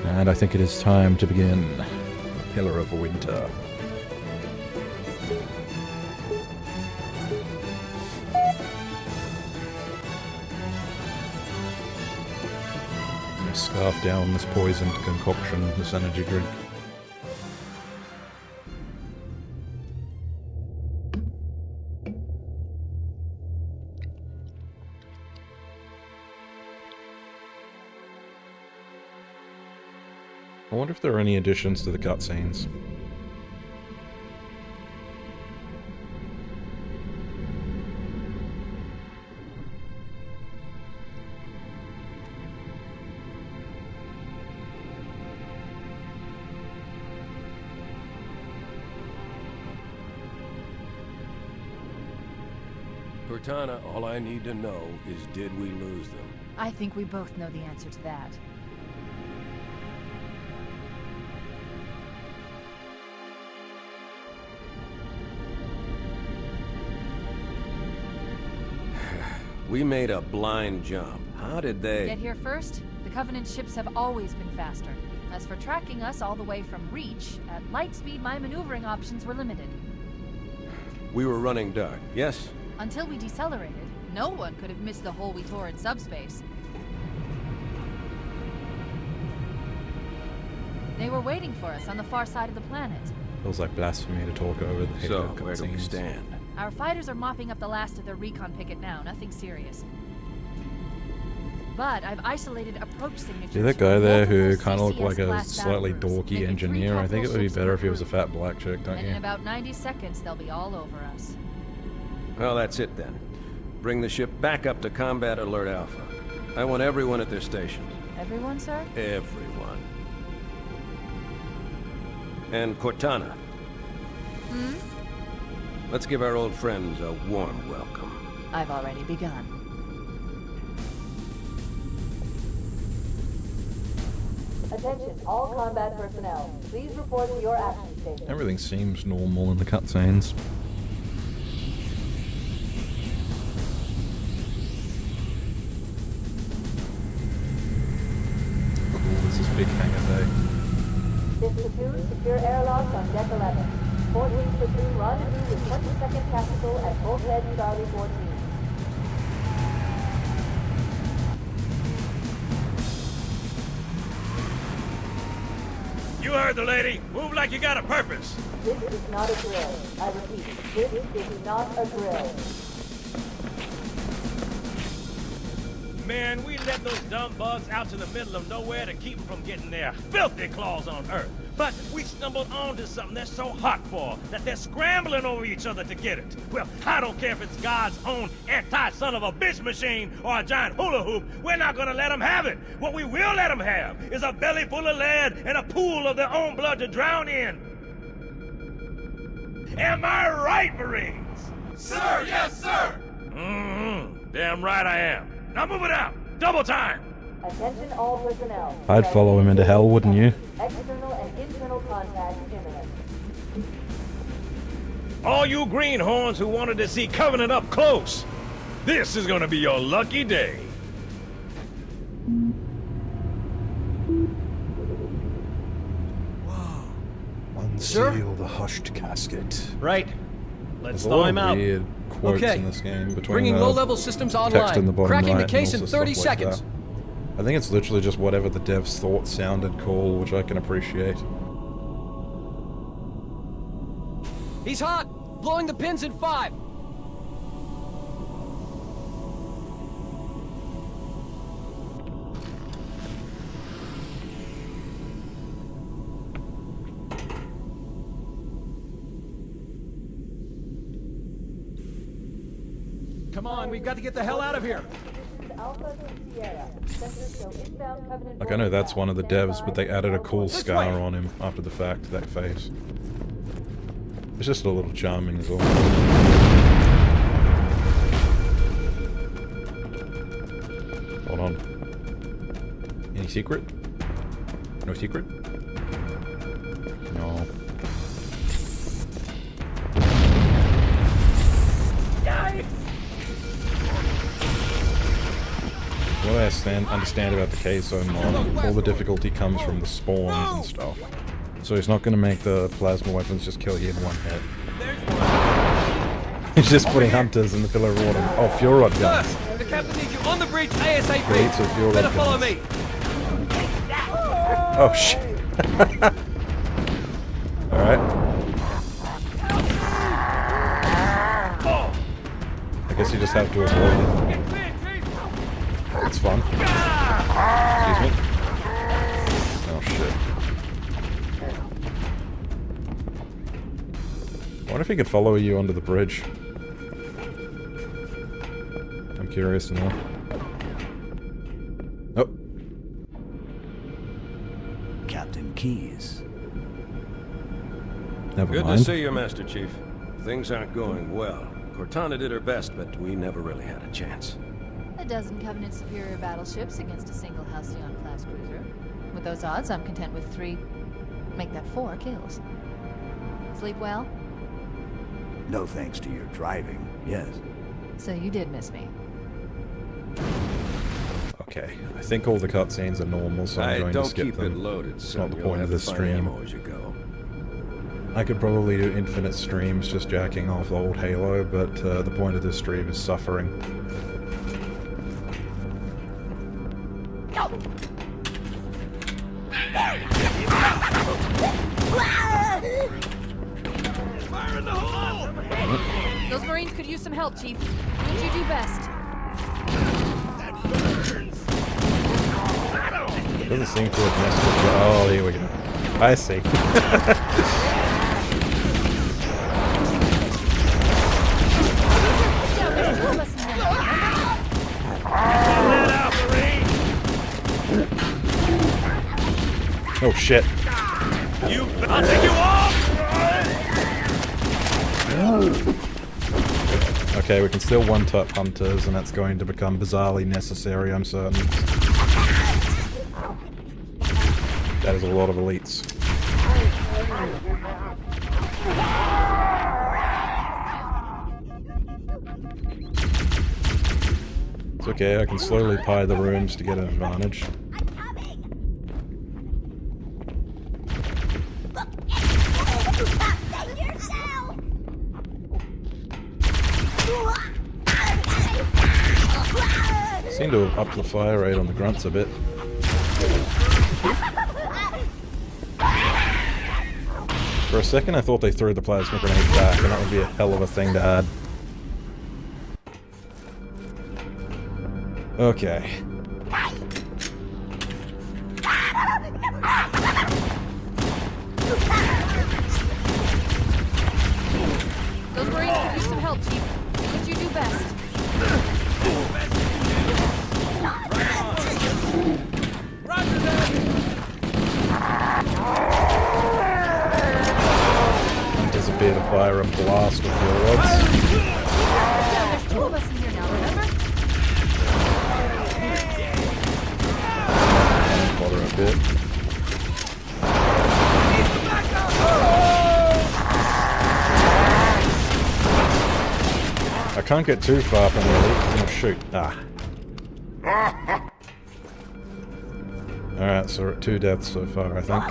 And I think it is time to begin Pillar of Winter. I'm gonna scarf down this poisoned concoction, this energy drink. I wonder if there are any additions to the cutscenes. Cortana, all I need to know is, did we lose them? I think we both know the answer to that. We made a blind jump. How did they... Get here first? The Covenant ships have always been faster. As for tracking us all the way from Reach, at light speed my maneuvering options were limited. We were running dark, yes? Until we decelerated, no one could have missed the hole we tore in subspace. They were waiting for us on the far side of the planet. Feels like blasphemy to talk over the So, where do we stand? Our fighters are mopping up the last of their recon picket now, nothing serious. But I've isolated approach signatures. See that guy there who kind of looked like a slightly dorky engineer? I think it would be better if he was a fat black chick, don't and you? in about 90 seconds, they'll be all over us. Well, that's it then. Bring the ship back up to Combat Alert Alpha. I want everyone at their stations. Everyone, sir? Everyone. And Cortana. Hmm? Let's give our old friends a warm welcome. I've already begun. Attention, all combat personnel. Please report to your action station. Everything seems normal in the cutscenes. Cool, this is big hangar day. This platoon, secure airlocks on deck 11. 14th platoon rendezvous with 22nd Tactical at Bulkhead Charlie 14. You heard the lady. Move like you got a purpose. This is not a drill. I repeat, this is not a drill. Man, we let those dumb bugs out to the middle of nowhere to keep them from getting their filthy claws on Earth. But we stumbled onto something they're so hot for that they're scrambling over each other to get it. Well, I don't care if it's God's own anti-son of a bitch machine or a giant hula hoop. We're not gonna let them have it. What we will let them have is a belly full of lead and a pool of their own blood to drown in. Am I right, Marines? Sir, yes, sir! Mm-hmm. Damn right I am. Now move it out! Double time! Attention all personnel. I'd follow him into hell, wouldn't you? External and internal contact imminent. All you greenhorns who wanted to see Covenant up close, this is gonna be your lucky day. Unseal the hushed casket. Right. Let's There's a thaw lot him of out. weird quotes Okay. in this game between Bringing low-level systems text in the online. bottom Cracking right the case and in also 30 stuff like seconds. that. I think it's literally just whatever the devs thought sounded cool, which I can appreciate. He's hot! Blowing the pins in 5. Come on, we've got to get the hell out of here. Alpha to Sierra. Sensors show inbound Covenant. Like, I know that's one of the devs, but they added a cool scar on him after the fact, that face. It's just a little charming as well. Hold on. Any secret? No secret? No. what I understand about the K-Zone mod, all the difficulty comes from the spawns and stuff. So he's not going to make the plasma weapons just kill you in one hit. He's just putting hunters in the pillar of water. Oh, fuel rod guns. Sir, the captain needs you on the bridge ASAP. Great, so fuel rod Better follow guns. me. Oh shit. Alright. I guess you just have to avoid it. It's fun. Excuse me. Oh shit. I wonder if he could follow you under the bridge. I'm curious to know. Oh. Captain Keyes. Never Good mind. to see you, Master Chief. Things aren't going well. Cortana did her best, but we never really had a chance. A dozen Covenant superior battleships against a single Halcyon-class cruiser. With those odds, I'm content with 3, make that 4 kills. Sleep well? No thanks to your driving, yes. So you did miss me. Okay, I think all the cutscenes are normal, so I'm going to don't skip keep them. it loaded, It's son. not the You'll point of have this to find stream. ammo as you go. I could probably do infinite streams just jacking off old Halo, but the point of this stream is suffering. Fire in the hole! Those Marines could use some help, Chief. Do what you do best. Doesn't seem to have messed with you. Oh, here we go. I see. Yeah, there's 2 of us in here now, Let out, Marine! Oh shit. I'll take you off! Okay, we can still one-tap hunters, and that's going to become bizarrely necessary, I'm certain. That is a lot of elites. It's okay, I can slowly pie the rooms to get an advantage. Seem to have upped the fire rate on the grunts a bit. For a second I thought they threw the plasma grenade back, and that would be a hell of a thing to add. Okay. Those Marines could use some help, Chief. Do what you do best. Disappear to fire a blast with your rods. Yeah, there's 2 of us in here now, remember? Bother a bit. I can't get too far from the elite. Oh shoot. Ah. Alright, so we're at 2 deaths so far, I think.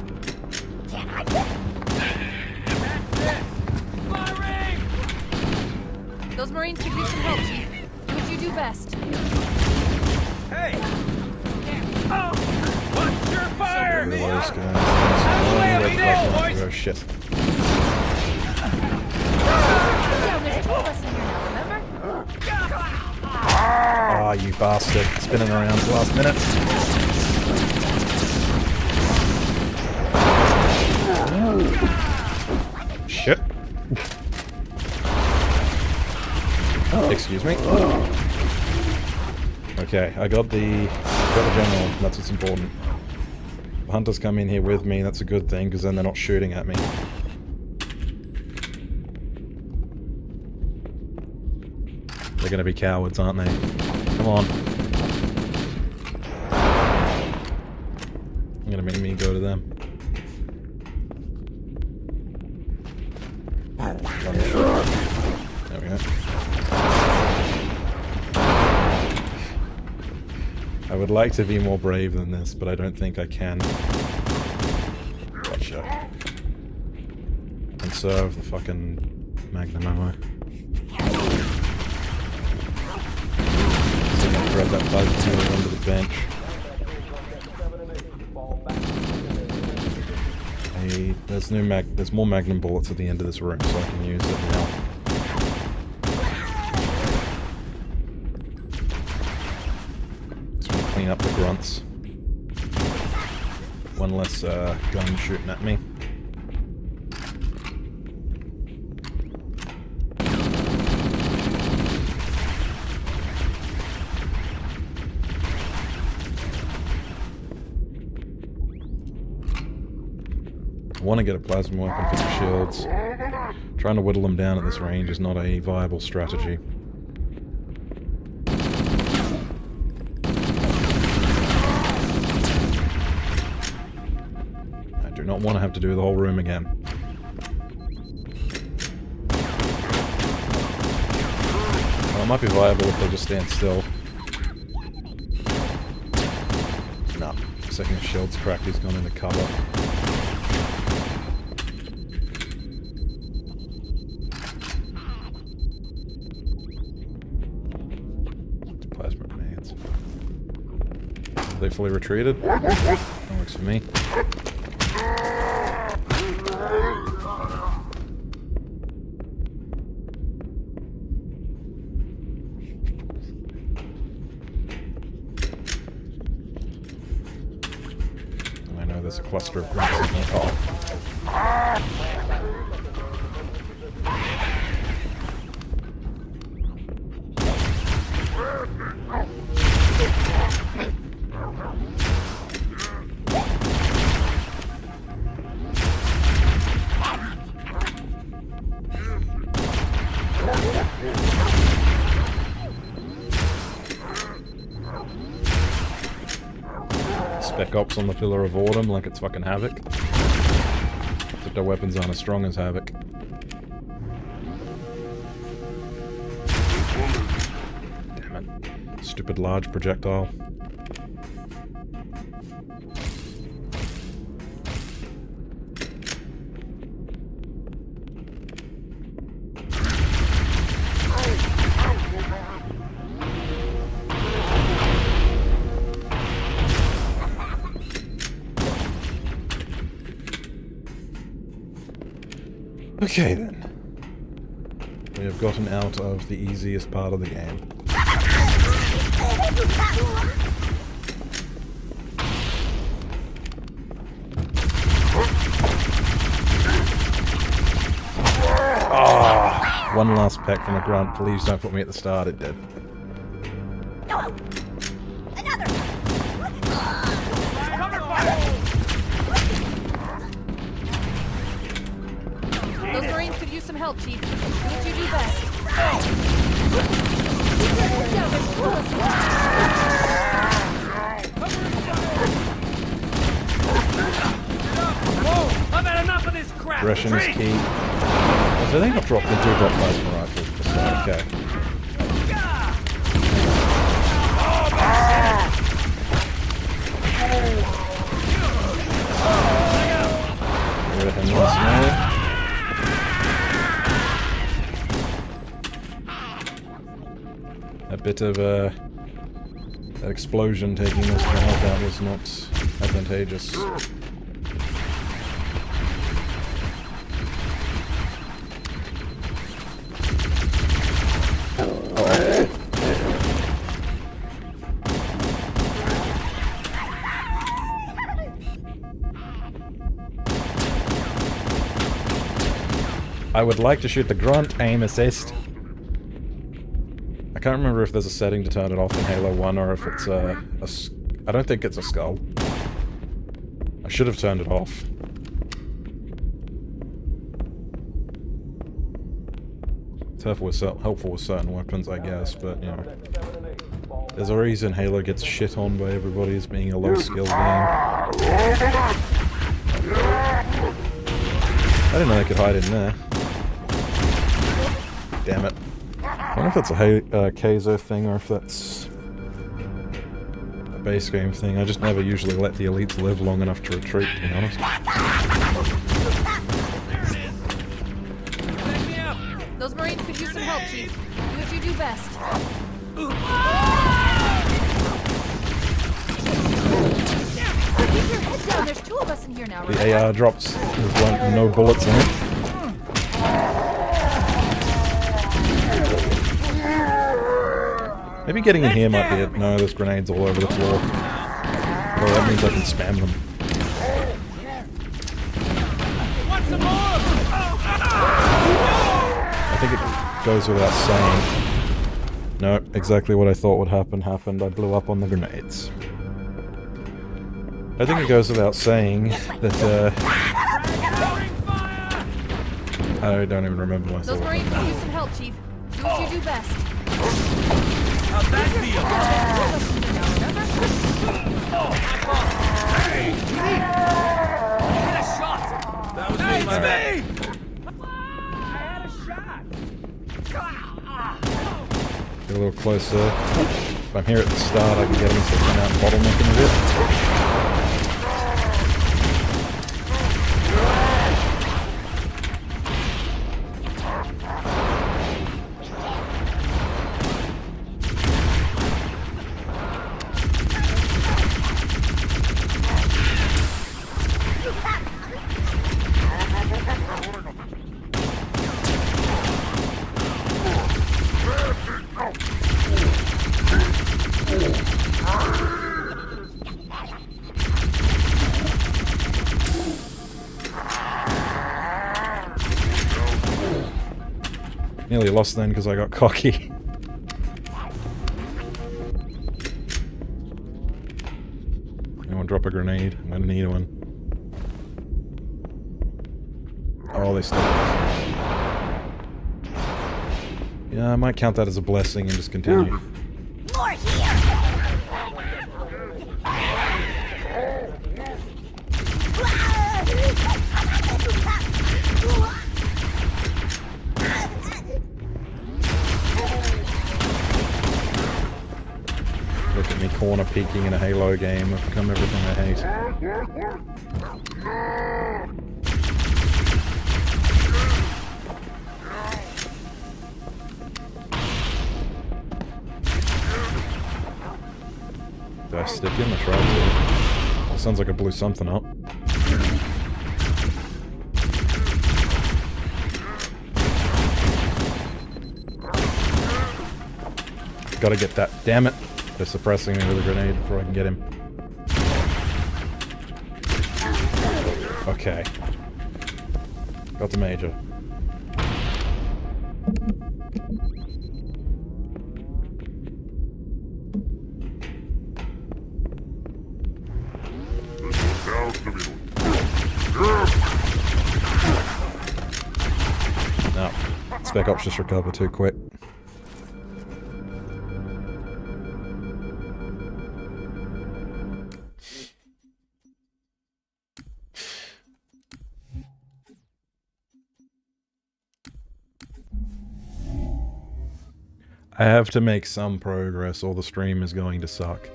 Those Marines could use some help, Chief. Do what you do best. Hey! Oh! Watch your fire! Those guys. Oh shit. Yeah, there's 2 of us in here now, remember? Ah, you bastard. Spinning around the last minute. Shit. Excuse me. Okay, I got the general. That's what's important. The hunters come in here with me. That's a good thing, because then they're not shooting at me. They're gonna be cowards, aren't they? Come on. You're gonna make me go to them. There we go. I would like to be more brave than this, but I don't think I can. Gotcha. Conserve the fucking magnum ammo. So I'm gonna grab that bug to move under the bench. There's more magnum bullets at the end of this room, so I can use it now. Just want to clean up the grunts. One less gun shooting at me. I want to get a plasma weapon for the shields. Trying to whittle them down at this range is not a viable strategy. I do not want to have to do the whole room again. Well, it might be viable if they just stand still. No. Second his shield's cracked, he's gone into cover. They fully retreated. That works for me. And I know there's a cluster of grunts in the top. Spec Ops on the Pillar of Autumn like it's fucking Havoc. Except our weapons aren't as strong as Havoc. Damn it. Stupid large projectile. Okay then. We have gotten out of the easiest part of the game. Oh, one last peck from a grunt. Please don't put me at the start, it did. Those Marines could use some help, Chief. Do what you do best. Whoa! I've had enough of this crap! Aggression is key. Oh, so they got dropped into a drop plasma rifle. So, okay. Get rid of him once more. A bit of that explosion taking most of the health out was not advantageous. I would like to shoot the grunt, aim assist. I can't remember if there's a setting to turn it off in Halo 1 or if it's I don't think it's a skull. I should have turned it off. It's helpful with certain weapons, I guess, but, you know. There's a reason Halo gets shit on by everybody as being a low-skill game. I didn't know they could hide in there. Damn it. I wonder if that's a Kaizo thing or if that's a base game thing. I just never usually let the elites live long enough to retreat, to be honest. Those Marines could use some help, Chief. Do what you do best. Keep your head down. There's 2 of us in here now, right? The AR drops with no bullets in it. Maybe getting in here might be it. No, there's grenades all over the floor. Well, that means I can spam them. I think it goes without saying. No, exactly what I thought would happen happened. I blew up on the grenades. I think it goes without saying that, I don't even remember myself. Those Marines could use some help, Chief. Do what you do best. How's that feel? Get a shot! That was me, my bad. Get a little closer. If I'm here at the start, I can get him to come out bottlenecking a bit. Nearly lost then because I got cocky. Anyone drop a grenade? I'm gonna need one. Oh, they still. Yeah, I might count that as a blessing and just continue. More here! Look at me corner peeking in a Halo game. I've become everything I hate. Did I stick him? I tried to. It sounds like I blew something up. Gotta get that. Damn it! They're suppressing me with a grenade before I can get him. Okay. Got the Major. No. Spec Ops just recover too quick. I have to make some progress or the stream is going to suck.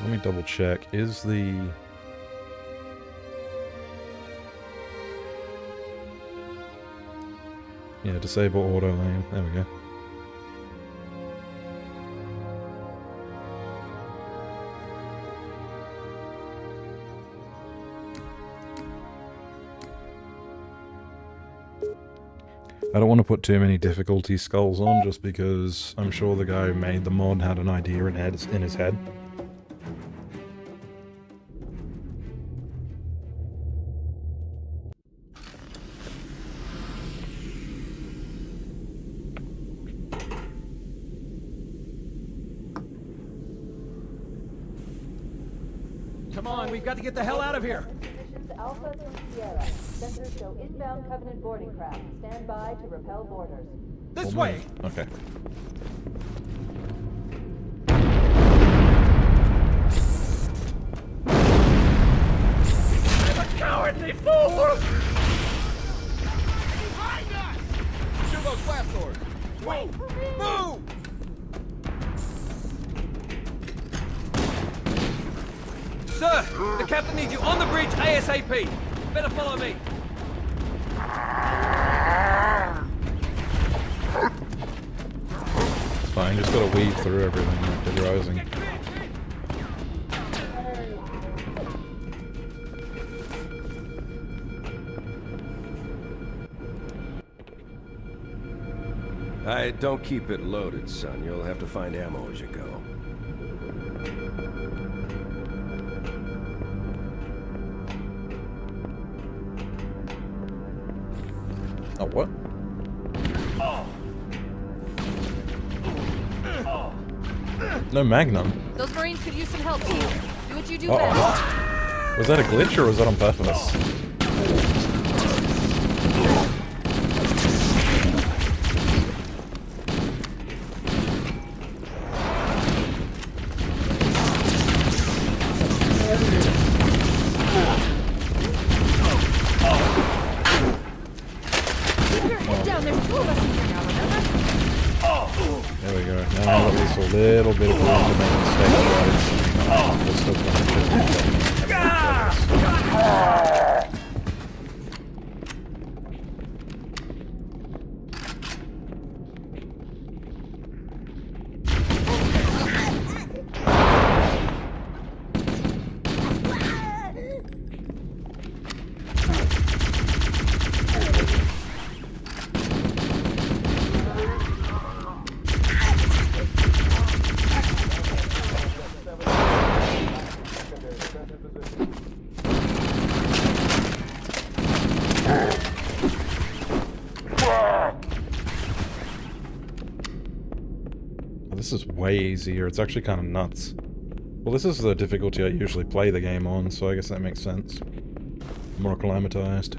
Let me double check. Is the... Yeah, disable auto lane. There we go. I don't want to put too many difficulty skulls on, just because I'm sure the guy who made the mod had an idea in his head. Come on, we've got to get the hell out of here! Positions Alpha to Sierra. Sensors show inbound Covenant boarding craft. Stand by to repel boarders. This way! Okay. I'm a cowardly fool! Behind us! Shoot those blast doors! Wait! Move! Sir, the captain needs you on the bridge ASAP. Better follow me. It's fine, just gotta weave through everything like Dead Rising. Don't keep it loaded, son. You'll have to find ammo as you go. Oh, what? No Magnum. Those Marines could use some help, too. Do what you do Uh-oh. best. Was that a glitch or was that on purpose? Keep your head down. There's 2 of us in here now, remember? There we go. Now at least a little bit of room to make mistakes, right? We're still going to This is way easier. It's actually kind of nuts. Well, this is the difficulty I usually play the game on, so I guess that makes sense. More acclimatized.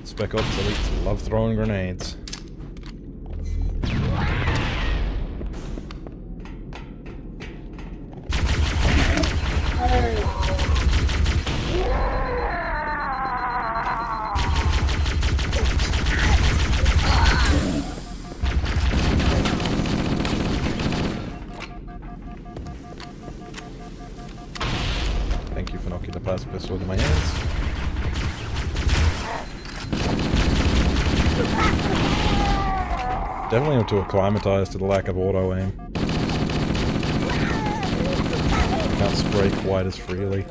Spec Ops elites love throwing grenades. Thank you for knocking the plasma pistol with my hands. Definitely have to acclimatize to the lack of auto aim. Can't spray quite as freely.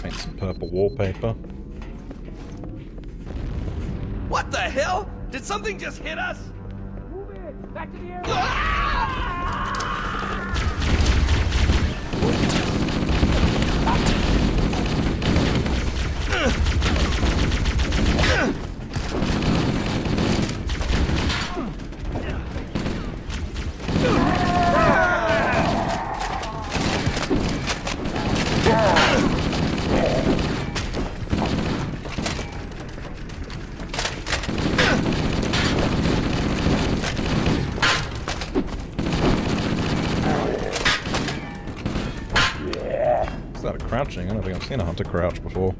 Paint some purple wallpaper. What the hell? Did something just hit us? Move it! Back to the air! Is that a crouching? I don't think I've seen a hunter crouch before.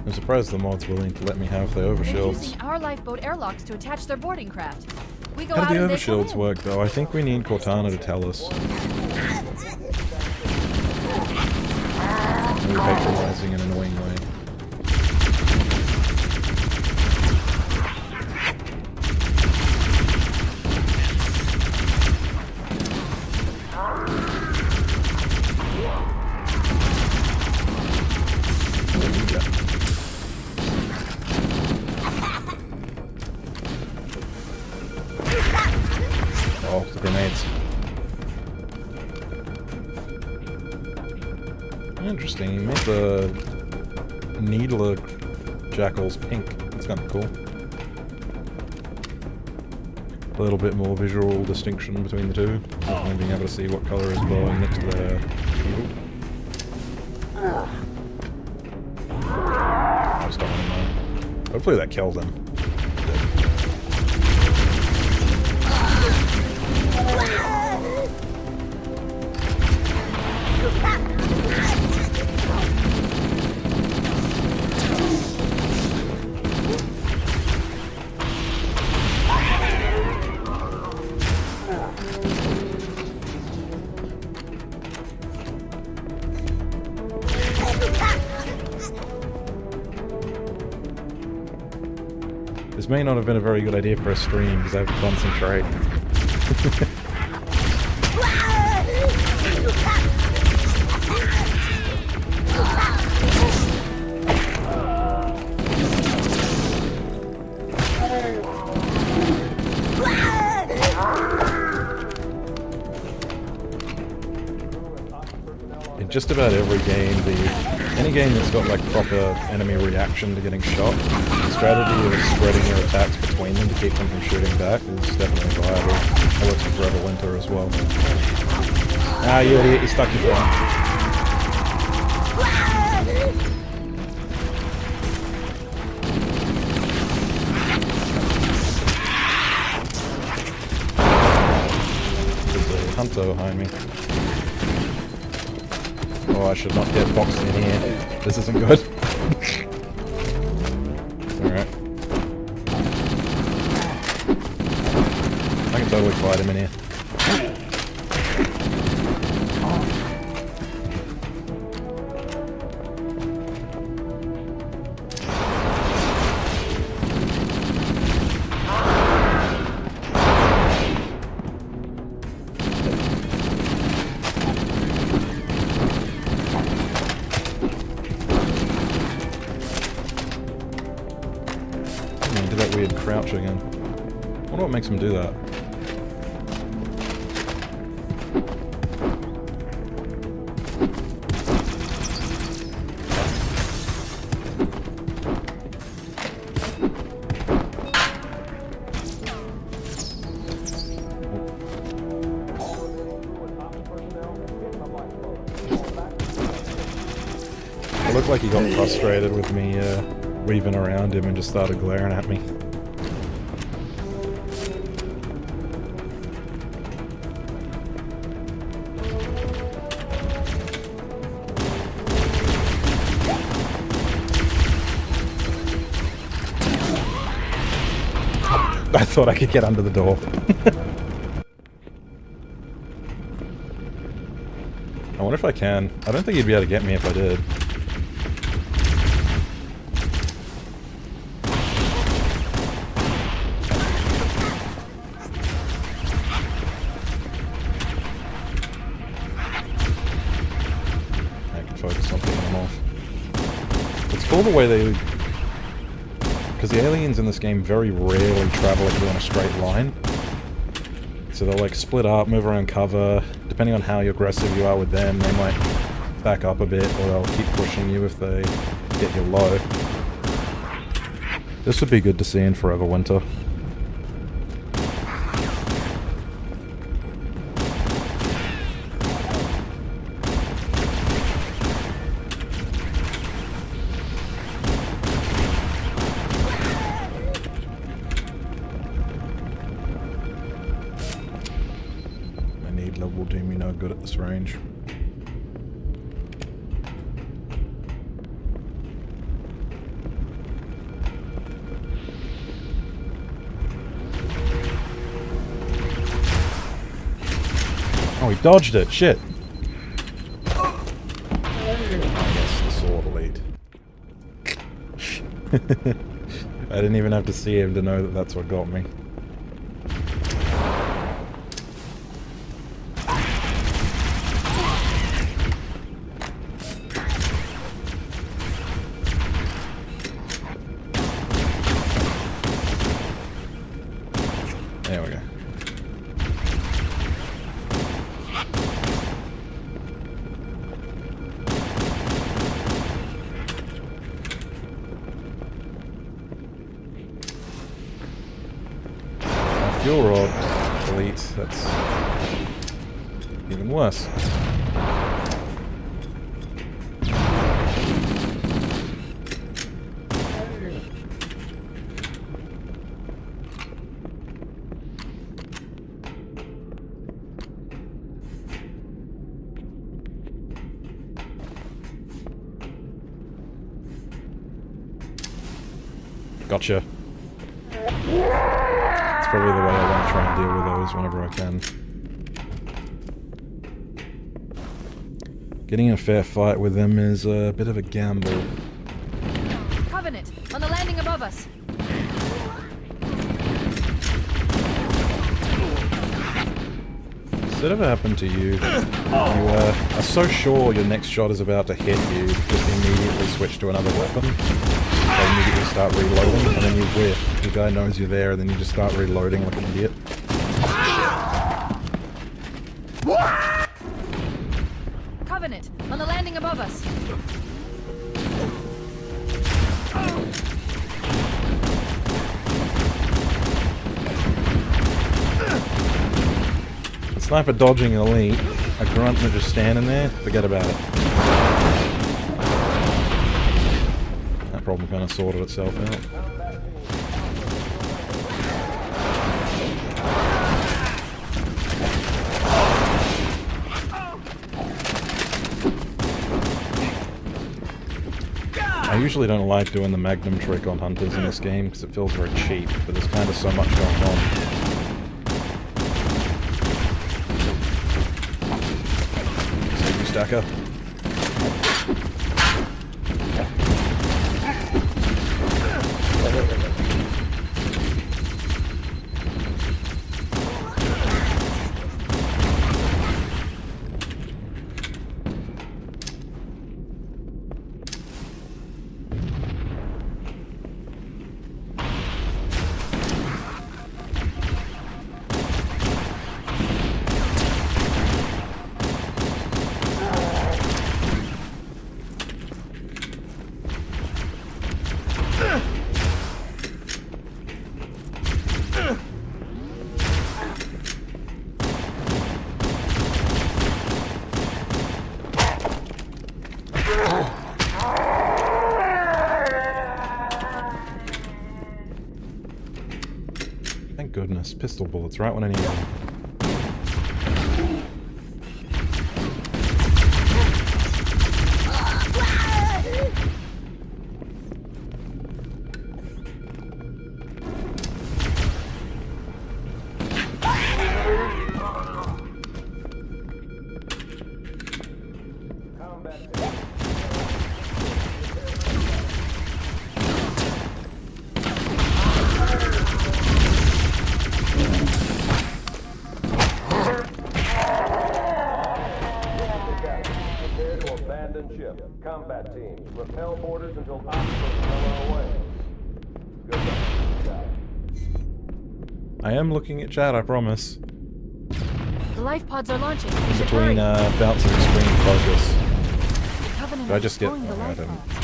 I'm surprised the mod's willing to let me have the They're overshields. using our lifeboat airlocks to attach their boarding craft. We go How out do the and they come overshields in. work though? I think we need Cortana to tell us. Maybe patronizing in an annoying way. Oh, the grenades. Interesting, you make Needler Jackal's pink. That's kind of cool. A little bit more visual distinction between the two. Definitely being able to see what color is glowing next to their shield. I just don't want to know. Hopefully that killed him. This may not have been a very good idea for a stream because I have to concentrate. In just about every game, any game that's got like proper enemy reaction to getting shot, the strategy of spreading your attacks between them to keep them from shooting back is definitely viable. That works for Forever Winter as well. Ah, you idiot, you stuck your phone. There's a hunter behind me. Oh, I should not get boxed in here. This isn't good. Alright. I can totally fight him in here. Did that weird crouch again. I wonder what makes him do that. It looked like he got frustrated with me weaving around him and just started glaring at me. I thought I could get under the door. I wonder if I can. I don't think he'd be able to get me if I did. Focus on picking them off. It's cool the way they... Because the aliens in this game very rarely travel like in a straight line. So they'll like split up, move around cover. Depending on how aggressive you are with them, they might back up a bit, or they'll keep pushing you if they get you low. This would be good to see in Forever Winter. Will do me no good at this range. Oh, he dodged it. Shit. I guess the sword will eat. I didn't even have to see him to know that that's what got me. There we go. Fuel rod. Delete. That's even worse. Gotcha. That's probably the way I want to try and deal with those whenever I can. Getting in a fair fight with them is a bit of a gamble. Covenant, on the landing above us. Does that ever happen to you? You are so sure your next shot is about to hit you, just immediately switch to another weapon. They immediately start reloading, and then you whiff. The guy knows you're there, and then you just start reloading like an idiot. Covenant, on the landing above us. A sniper dodging elite, a grunt just standing there, forget about it. That problem kind of sorted itself out. I usually don't like doing the Magnum trick on hunters in this game because it feels very cheap, but there's kind of so much going on. Save you, Stacker. Thank goodness. Pistol bullets right when I need them. Combat teams, repel borders until obstacles are away. Good luck. I am looking at chat, I promise. The life pods are launching. We In should between hurry. bouts of extreme focus. The Covenant Do I are just get... destroying the I life don't... pods.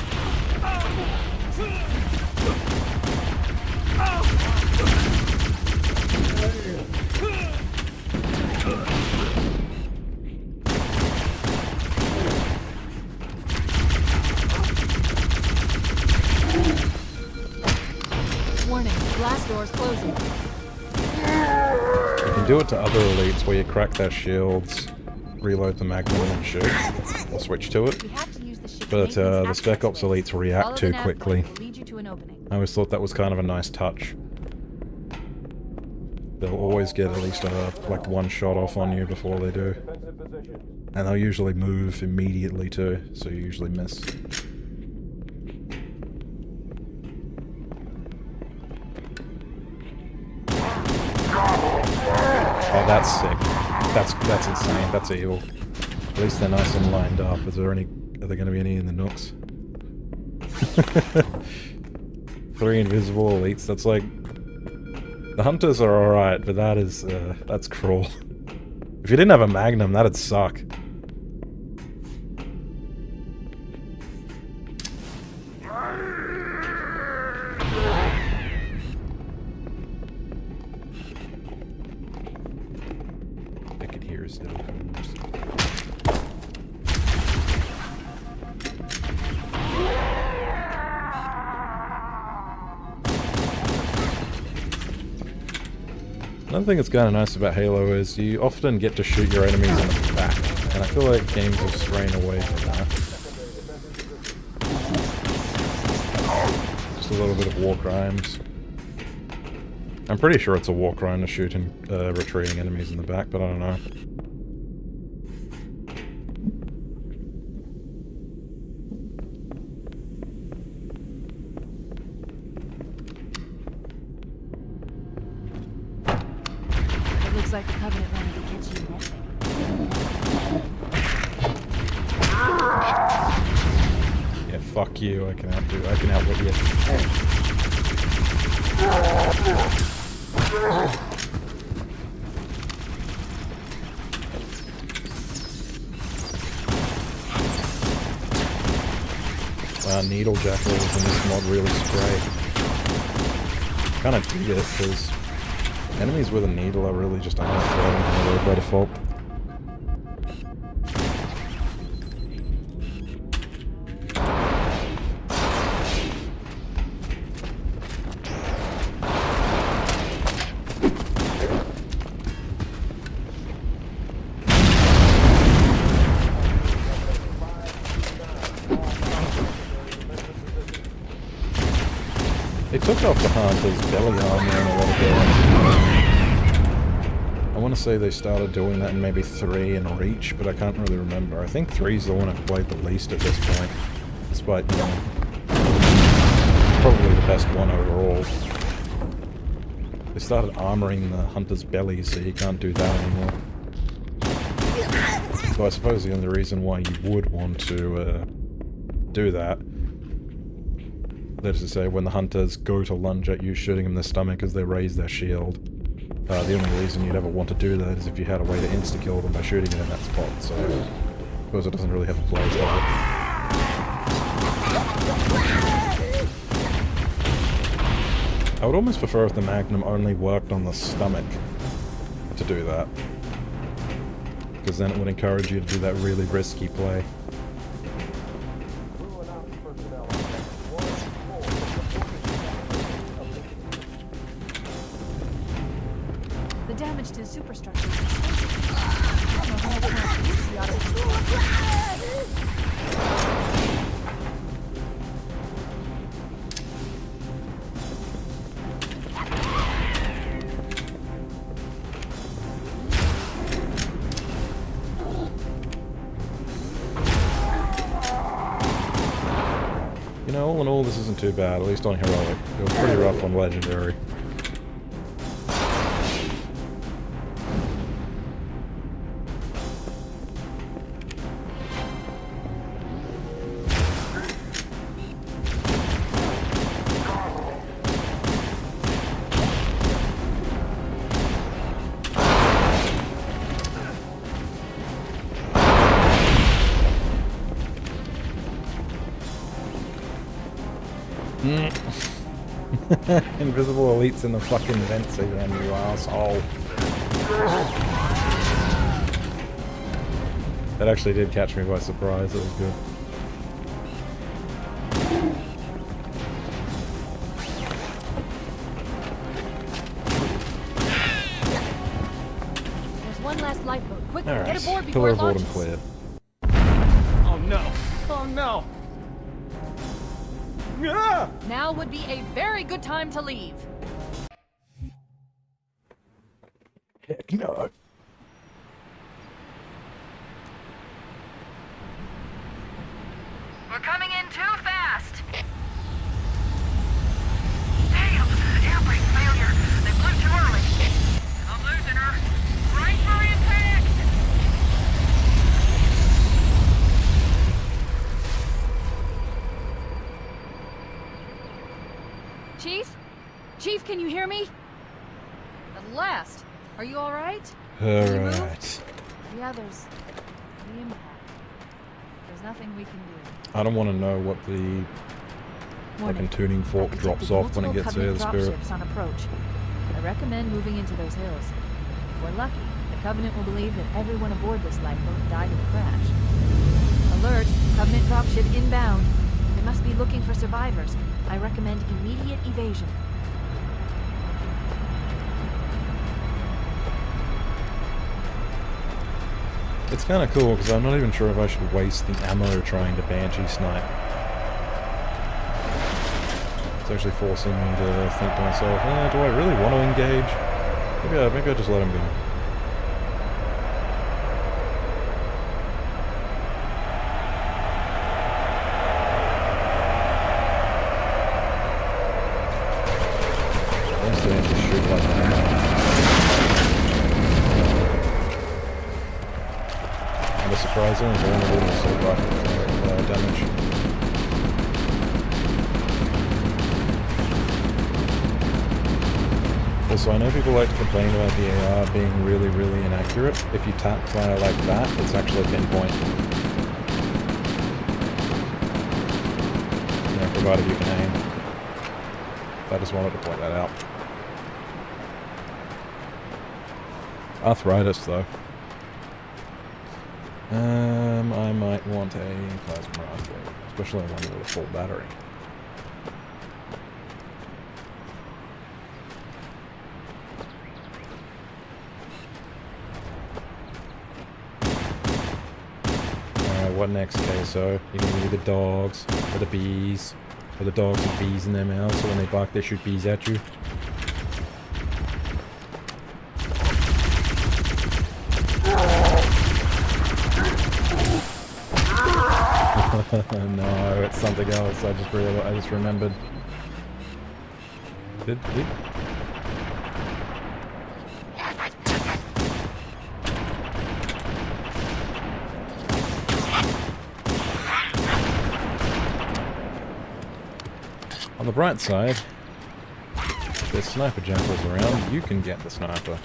Warning, blast doors closing. You can do it to other elites where you crack their shields, reload the Magnum and shoot, or switch to it. We have to use the ship's But maintenance the access Spec Ops way. elites react Follow too the nav quickly. point, will lead you to an opening. I always thought that was kind of a nice touch. They'll always get at least like one shot off on you before they do. And they'll usually move immediately too, so you usually miss. Oh, that's sick. That's insane. That's evil. At least they're nice and lined up. Are there going to be any in the nooks? 3 invisible elites. That's like... The hunters are alright, but that is, that's cruel. If you didn't have a Magnum, that'd suck. Another thing that's kind of nice about Halo is you often get to shoot your enemies in the back, and I feel like games have strayed away from that. Just a little bit of war crimes. I'm pretty sure it's a war crime to shoot retreating enemies in the back, but I don't know. Looks like the Covenant wanted to catch you napping. Yeah, fuck you. I can outwit you. Wow, needle jackals in this mod really spray. Kind of dig it because enemies with a needle are really just armor throwing on the road by default. They took off the Hunter's belly armor in a lot of games. I want to say they started doing that in maybe 3 and Reach, but I can't really remember. I think 3's the one I've played the least at this point, despite, you know, probably the best one overall. They started armoring the Hunter's belly, so you can't do that anymore. So I suppose the only reason why you would want to do that, that is to say, when the Hunters go to lunge at you, shooting them in the stomach as they raise their shield, the only reason you'd ever want to do that is if you had a way to insta-kill them by shooting it in that spot, so I suppose it doesn't really have a place, does it? I would almost prefer if the Magnum only worked on the stomach to do that, because then it would encourage you to do that really risky play. The damage to superstructure is extensive. I don't know how much more use the auto control. You know, all in all, this isn't too bad, at least on Heroic. It was pretty rough on Legendary. Invisible elites in the fucking vents again, you asshole. That actually did catch me by surprise, it was good. There's one last lifeboat. Quickly, Alright, get aboard before Pillar it of Autumn launches. cleared. Oh no! Oh no! Ah! Now would be a very good time to leave. Heck no. We're coming in too fast. Damn! Air brake failure. They blew too early. I'm losing her. Brace for impact! Chief? Chief, can you hear me? At last. Are you all right? Alright. The others. The impact. There's nothing we can do. I don't want to know what the fucking tuning fork drops off when it gets there, the spirit. Ships on approach. I recommend moving into those hills. If we're lucky, the Covenant will believe that everyone aboard this lifeboat died in the crash. Alert! Covenant dropship inbound. They must be looking for survivors. I recommend immediate evasion. It's kind of cool because I'm not even sure if I should waste the ammo trying to Banshee snipe. It's actually forcing me to think to myself, do I really want to engage? Maybe I just let him go. I used to actually shoot like that. And a surprising is only a little assault rifle damage. Also, I know people like to complain about the AR being really, really inaccurate. If you tap fire like that, it's actually pinpoint. Yeah, provided you can aim. I just wanted to point that out. Arthritis, though. I might want a plasma rifle, especially one with a full battery. What next, KSO? You can do the dogs, or the bees, or the dogs with bees in their mouths, so when they bark they shoot bees at you. No, it's something else. I just remembered. Did? On the bright side, if there's sniper jackals around, you can get the sniper.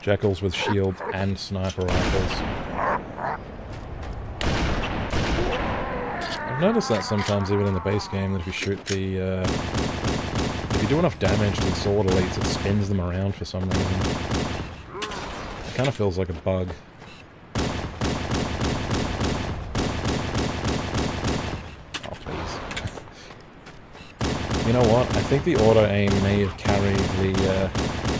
Jackals with shields and sniper rifles. I've noticed that sometimes even in the base game, that if you shoot the, if you do enough damage to the sword elites, it spins them around for some reason. It kind of feels like a bug. Oh, please. You know what? I think the auto-aim may have carried the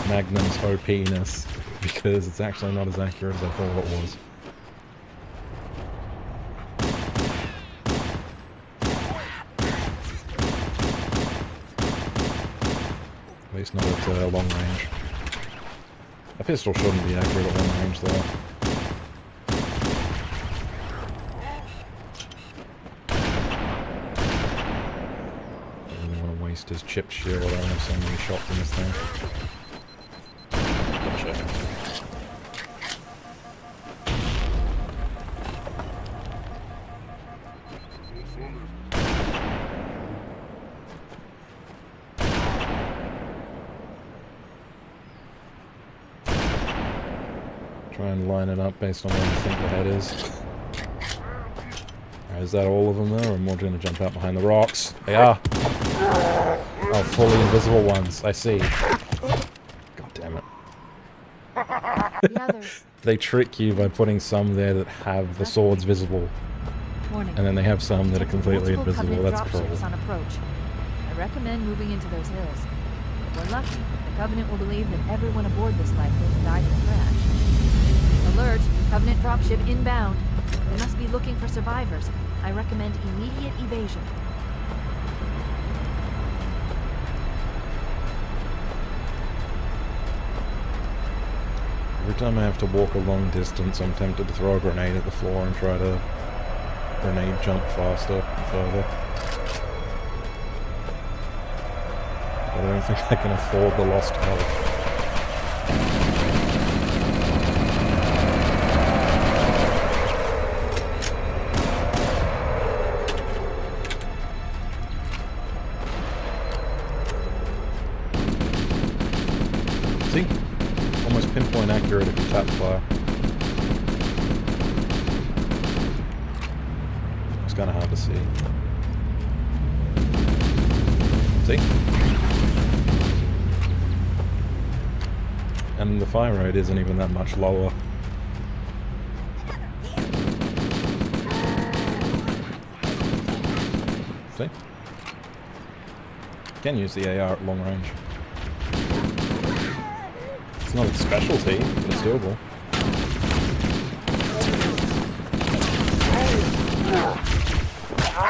Magnum's OP-ness, because it's actually not as accurate as I thought it was. At least not at long range. A pistol shouldn't be accurate at long range, though. I don't really want to waste his chipped shield. I don't have so many shots in this thing. Gotcha. Try and line it up based on where you think the head is. Alright, is that all of them there, or more going to jump out behind the rocks? They are! Oh, fully invisible ones, I see. God damn it. The others. They trick you by putting some there that have the swords visible. Warning. And then they have some that are completely Multiple invisible. Covenant That's cruel. dropships on approach. I recommend moving into those hills. If we're lucky, the Covenant will believe that everyone aboard this lifeboat died in the crash. Alert! Covenant dropship inbound. They must be looking for survivors. I recommend immediate evasion. Every time I have to walk a long distance, I'm tempted to throw a grenade at the floor and try to grenade jump faster and further. But I don't think I can afford the lost health. See? Almost pinpoint accurate if you tap fire. It's kind of hard to see. See? And the fire rate isn't even that much lower. See? Can use the AR at long range. It's not its specialty, but it's doable. I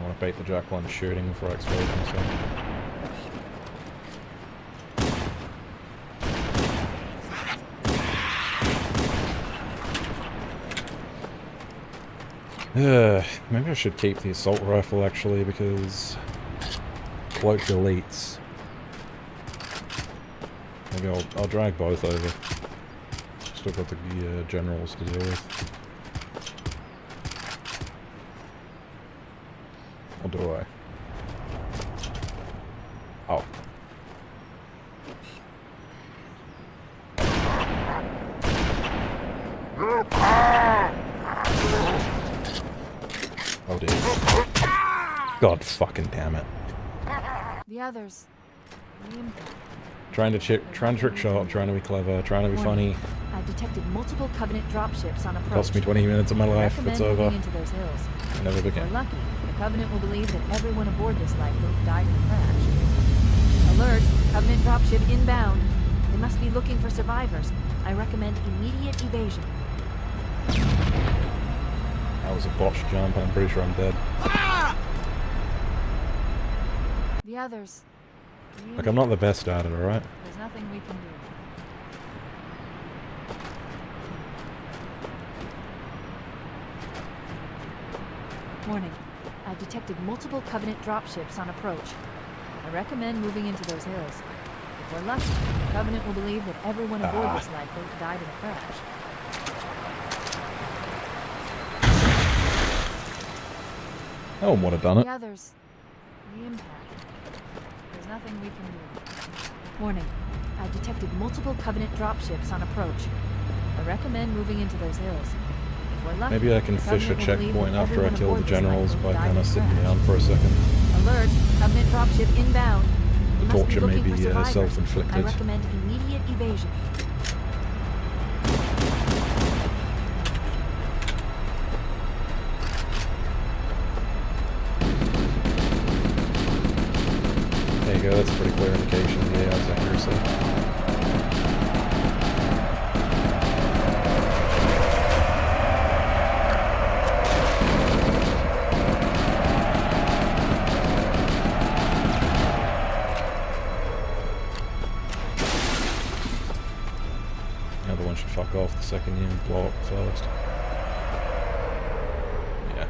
want to bait the jackal on shooting before I expose myself. Maybe I should keep the assault rifle actually, because cloak deletes. Maybe I'll drag both over. Still got the generals to deal with. Or do I? Oh. Oh dear. God fucking damn it. The others. The impact. Trying to trick shot, trying to be clever, trying to be funny. I detected multiple Covenant dropships on approach. Cost me 20 minutes of my life. It's over. Into those hills. I never If became. we're lucky, the Covenant will believe that everyone aboard this lifeboat died in the crash. Alert! Covenant dropship inbound. They must be looking for survivors. I recommend immediate evasion. That was a botched jump, and I'm pretty sure I'm dead. The others. Like, I'm not the best at it, alright? There's nothing we can do. Warning. I've detected multiple Covenant dropships on approach. I recommend moving into those hills. If we're lucky, the Covenant will believe that everyone aboard this lifeboat died in a crash. No one would have done it. The others. The impact. There's nothing we can do. Warning. I've detected multiple Covenant dropships on approach. I recommend moving into those hills. If we're lucky, Maybe I can the fish a Covenant will believe checkpoint that after I everyone kill the aboard this generals lifeboat by died kind in of a sitting crash. down for a second. Alert! Covenant dropship inbound. The Must be torture may looking be for survivors. self-inflicted. I recommend immediate evasion. There you go, that's a pretty clear indication of the AI's accuracy. The other one should fuck off the second you blow up first. Yeah.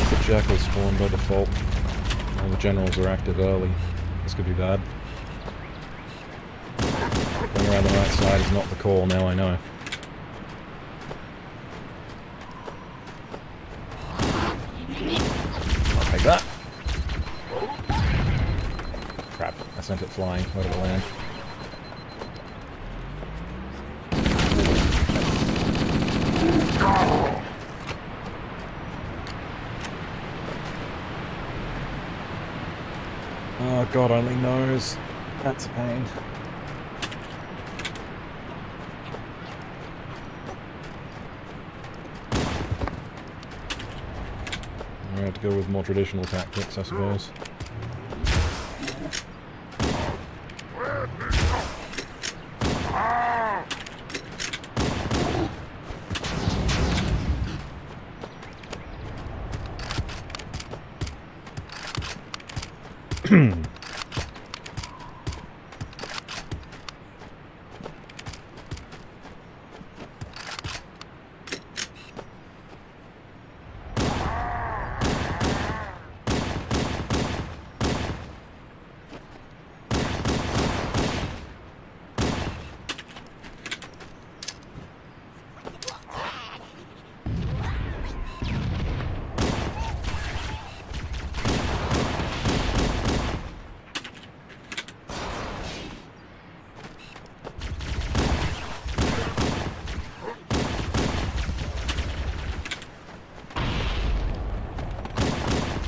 The jackals spawn by default. All the generals are active early. This could be bad. Going around the right side is not the call, now I know. I'll take that. Crap, I sent it flying. Where did it land? Oh god only knows. That's a pain. I have to go with more traditional tactics, I suppose.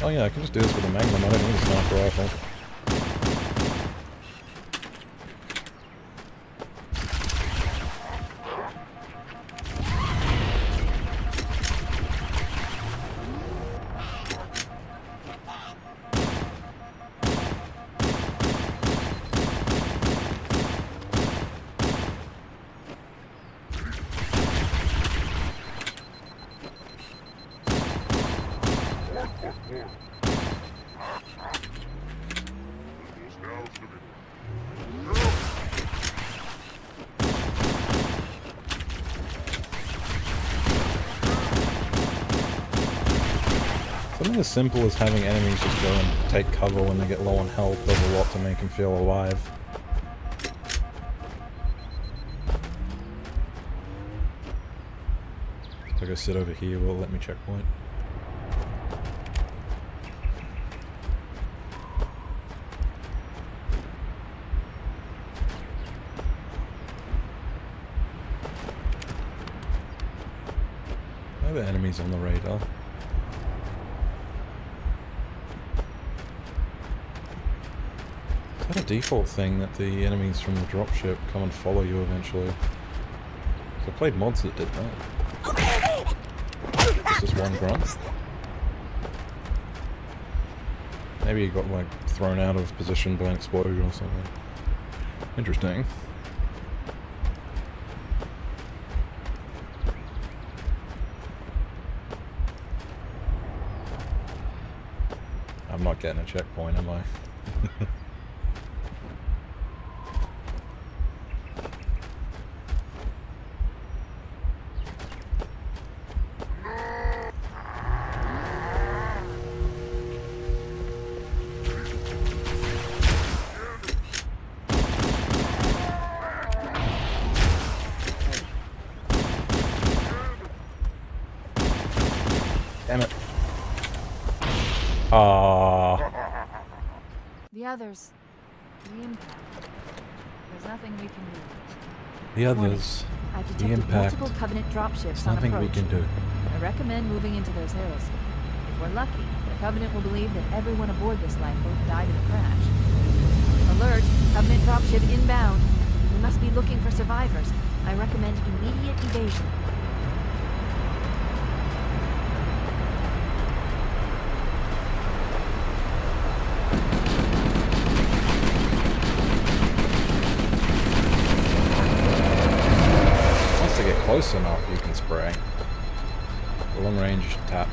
Oh yeah, I can just do this with a Magnum, I don't need a sniper rifle. Something as simple as having enemies just go and take cover when they get low on health does a lot to make them feel alive. If I go sit over here, will it let me checkpoint? Are there enemies on the radar? Is that a default thing that the enemies from the dropship come and follow you eventually? 'Cause I played mods that did that. It's just one grunt. Maybe he got like thrown out of position by an explosion or something. Interesting. I'm not getting a checkpoint, am I? Damn it. The others, the impact. There's nothing we can do. The others, I've the detected impact. multiple Covenant dropships There's on nothing approach. we can do. I recommend moving into those hills. If we're lucky, the Covenant will believe that everyone aboard this lifeboat died in the crash. Alert! Covenant dropship inbound. We must be looking for survivors. I recommend immediate evasion. Once they get close enough, you can spray. Long range, tap.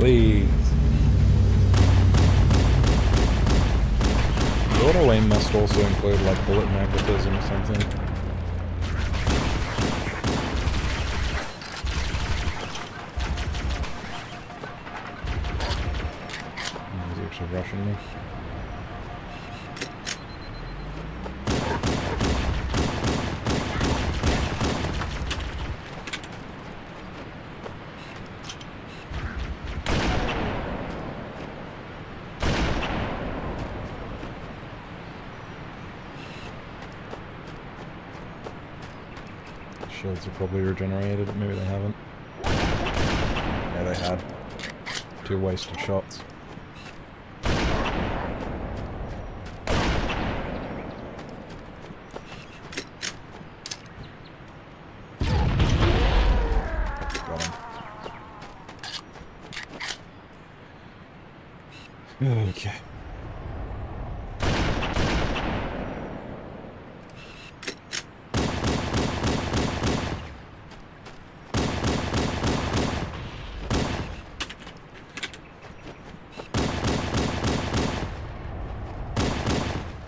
Please. The auto aim must also include like bullet magnetism or something. He's actually rushing me. Shields are probably regenerated, but maybe they haven't. Yeah, they had. 2 wasted shots. Got him. Okay.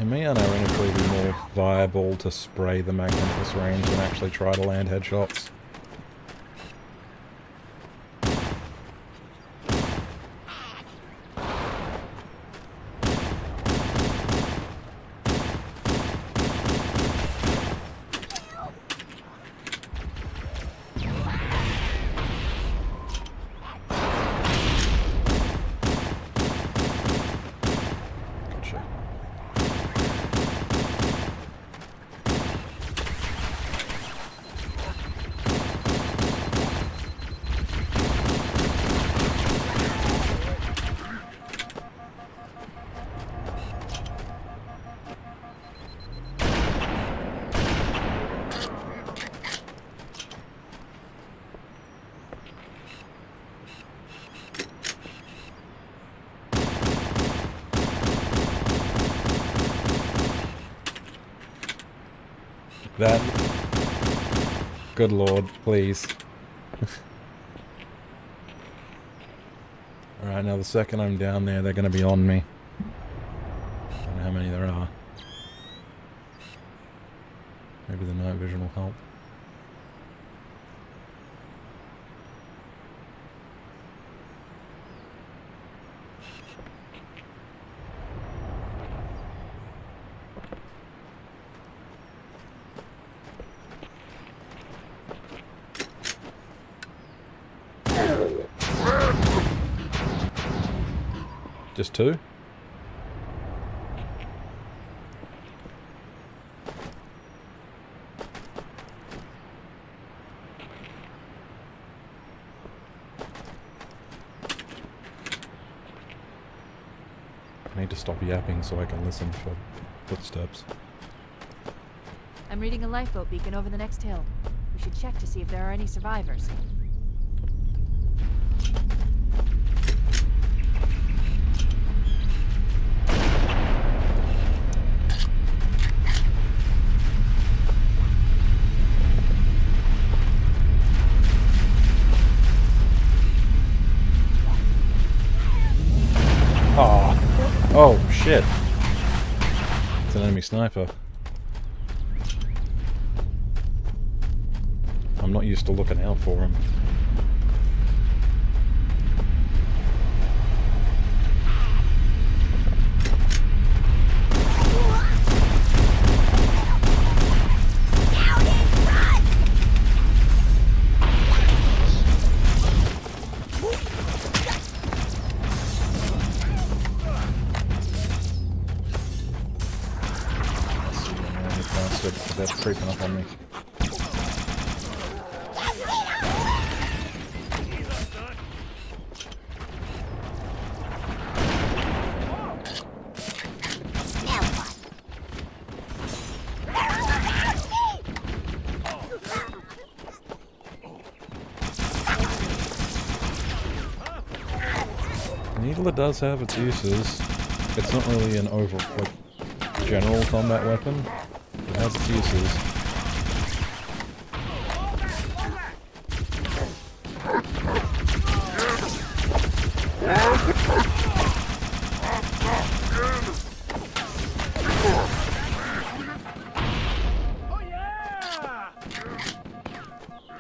It may unironically be more viable to spray the magnet at this range than actually try to land headshots. That... Good lord, please. Alright, now the second I'm down there, they're gonna be on me. I don't know how many there are. Maybe the night vision will help. Just two? I need to stop yapping so I can listen for footsteps. I'm reading a lifeboat beacon over the next hill. We should check to see if there are any survivors. Oh, shit. It's an enemy sniper. I'm not used to looking out for him. They're creeping up on me. Needler does have its uses. It's not really an general combat weapon. It has its uses.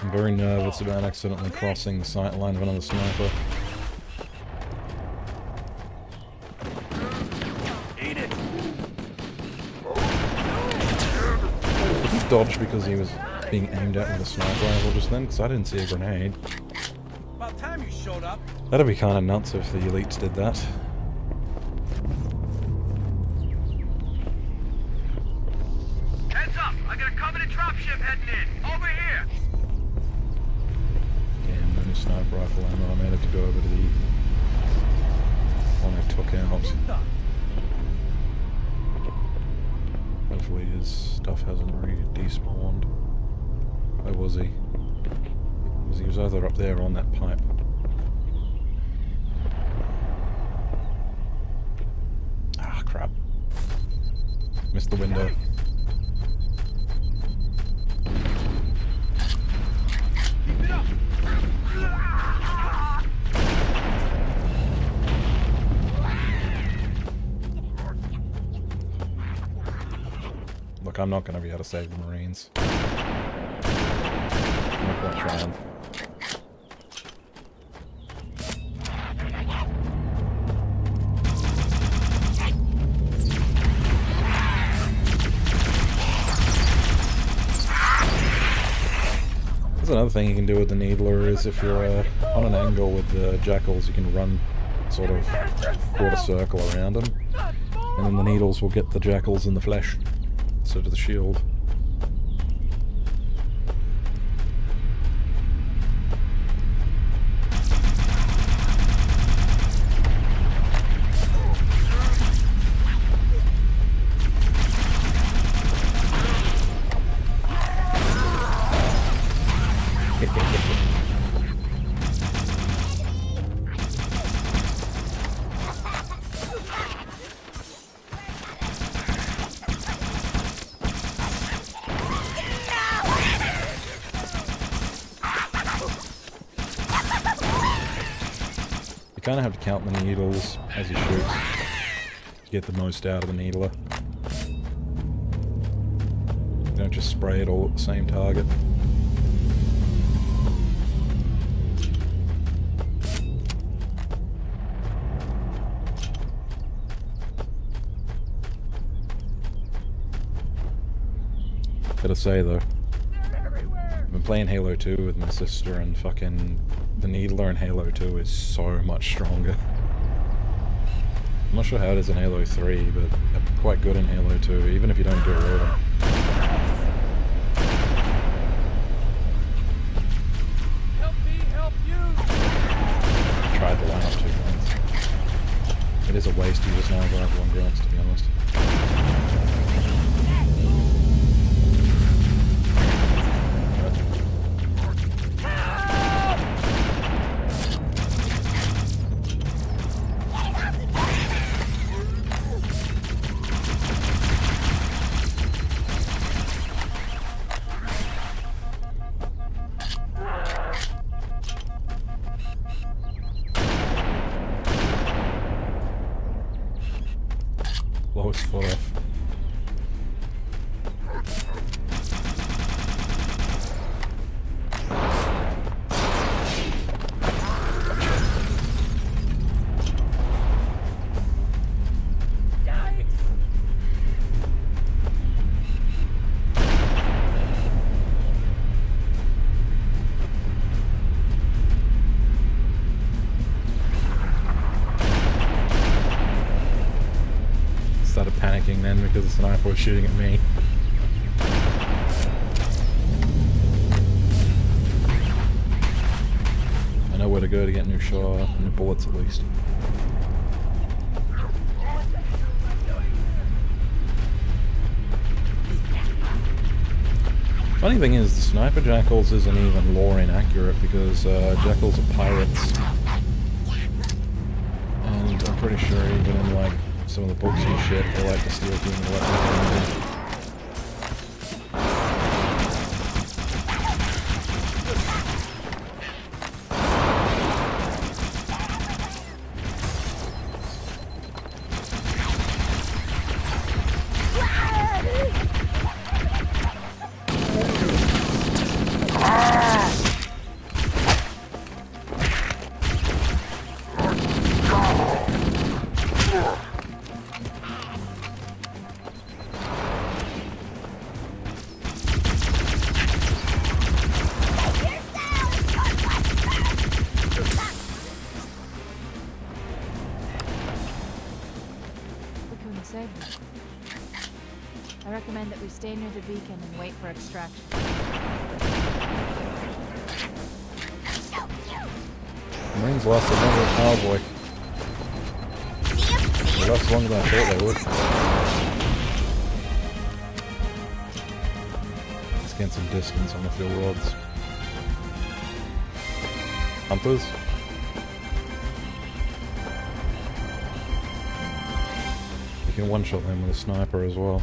I'm very nervous about accidentally crossing the sight line of another sniper. Dodged because he was being aimed at with a sniper rifle just then, because I didn't see a grenade. About time you showed up. That'd be kind of nuts if the elites did that. Heads up! I got a Covenant dropship heading in. Over here. Damn, no sniper rifle ammo. I may have to go over to the one I took out. Hopefully his stuff hasn't despawned. Where was he? He was either up there or on that pipe. Ah, crap. Missed the window. Keep it up. Look, I'm not going to be able to save the Marines. No point trying. There's another thing you can do with the Needler is if you're on an angle with the Jackals, you can run sort of quarter circle around them. And then the needles will get the Jackals in the flesh. So to the shield. kind of have to count the needles as you shoot to get the most out of the needler. You don't just spray it all at the same target. Gotta say though, I've been playing Halo 2 with my sister, and fucking the needler in Halo 2 is so much stronger. I'm not sure how it is in Halo 3, but they're quite good in Halo 2, even if you don't do it with them. Help me help you! I tried the line up 2 points. It is a waste to use sniper rifle on grunts, to be honest. Lowest foot off. Started panicking then because the sniper was shooting at me. I know where to go to get new shot, new bullets at least. Funny thing is, the sniper jackals isn't even lore inaccurate because jackals are pirates. And I'm pretty sure even in like some of the books and shit, they like to steal human weapons. I recommend that we stay near the beacon and wait for extraction. Marines lasted longer. Oh boy. They lasted longer than I thought they would. Let's get some distance on the field rods. Hunters. You can one-shot them with a sniper as well.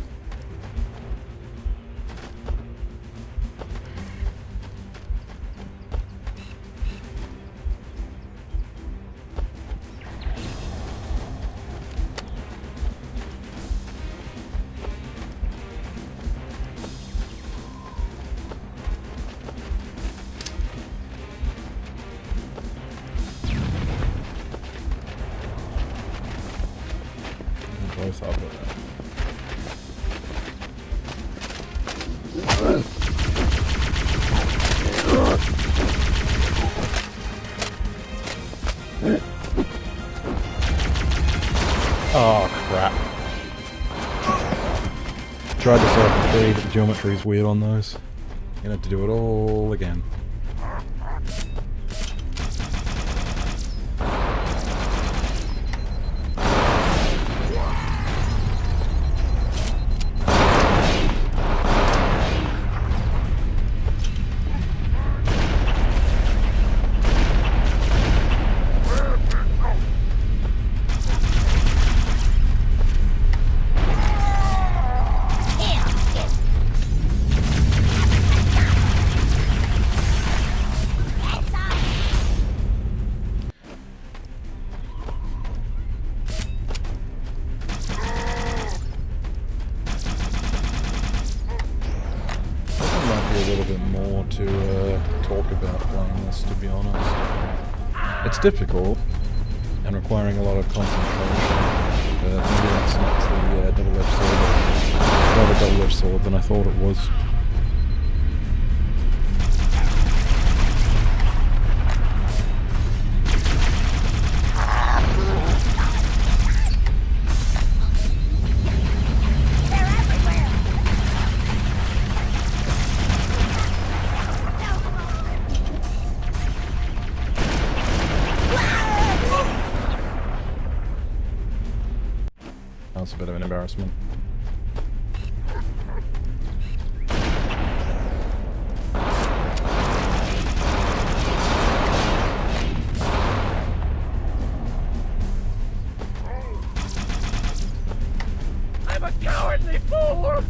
Both up with Oh crap. Tried to self retrieve, but the geometry is weird on those. You're gonna have to do it all again. this, to be honest. It's difficult and requiring a lot of concentration, but maybe that's not the double-edged sword, rather double-edged sword than I thought it was. That's a bit of an embarrassment. I'm a cowardly fool!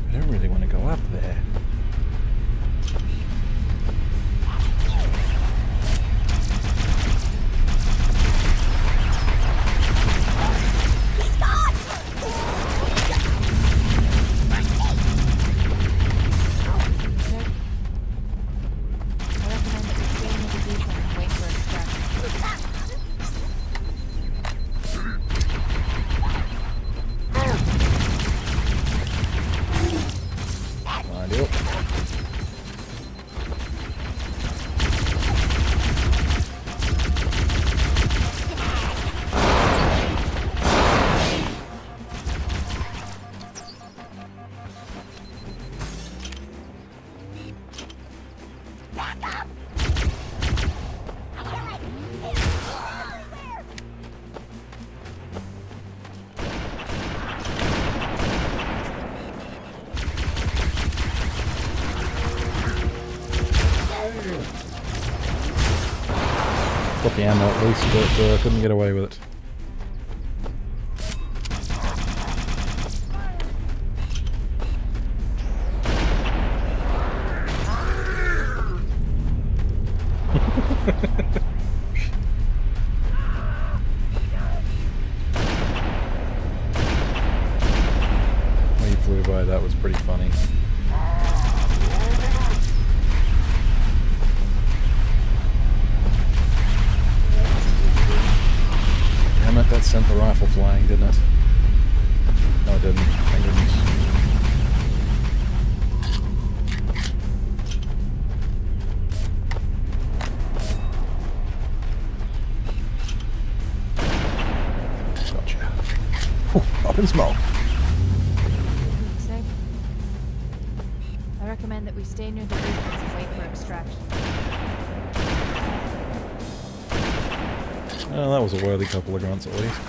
I don't really want to go up there. Ideal. Got the ammo at least, but couldn't get away with it. When he flew by, that was pretty funny. Damn it, that sent the rifle flying, didn't it? No, it didn't. Thank goodness. Gotcha. Whew, up in smoke. Safe. I recommend that we stay near the beacons and wait for extraction. Well, that was a worthy couple of grunts at least.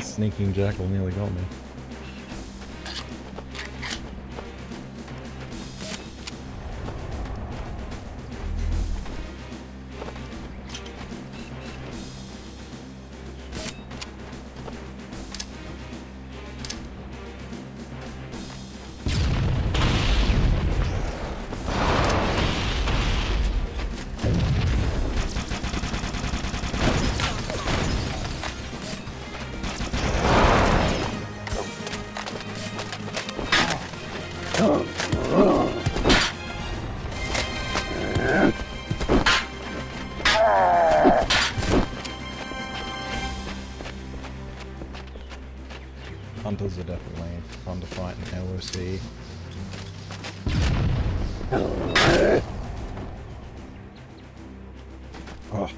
Sneaking jackal nearly got me. Hunters are definitely fun to fight in LOC. Oh.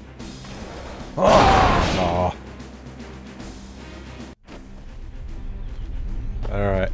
Oh. Oh. Alright.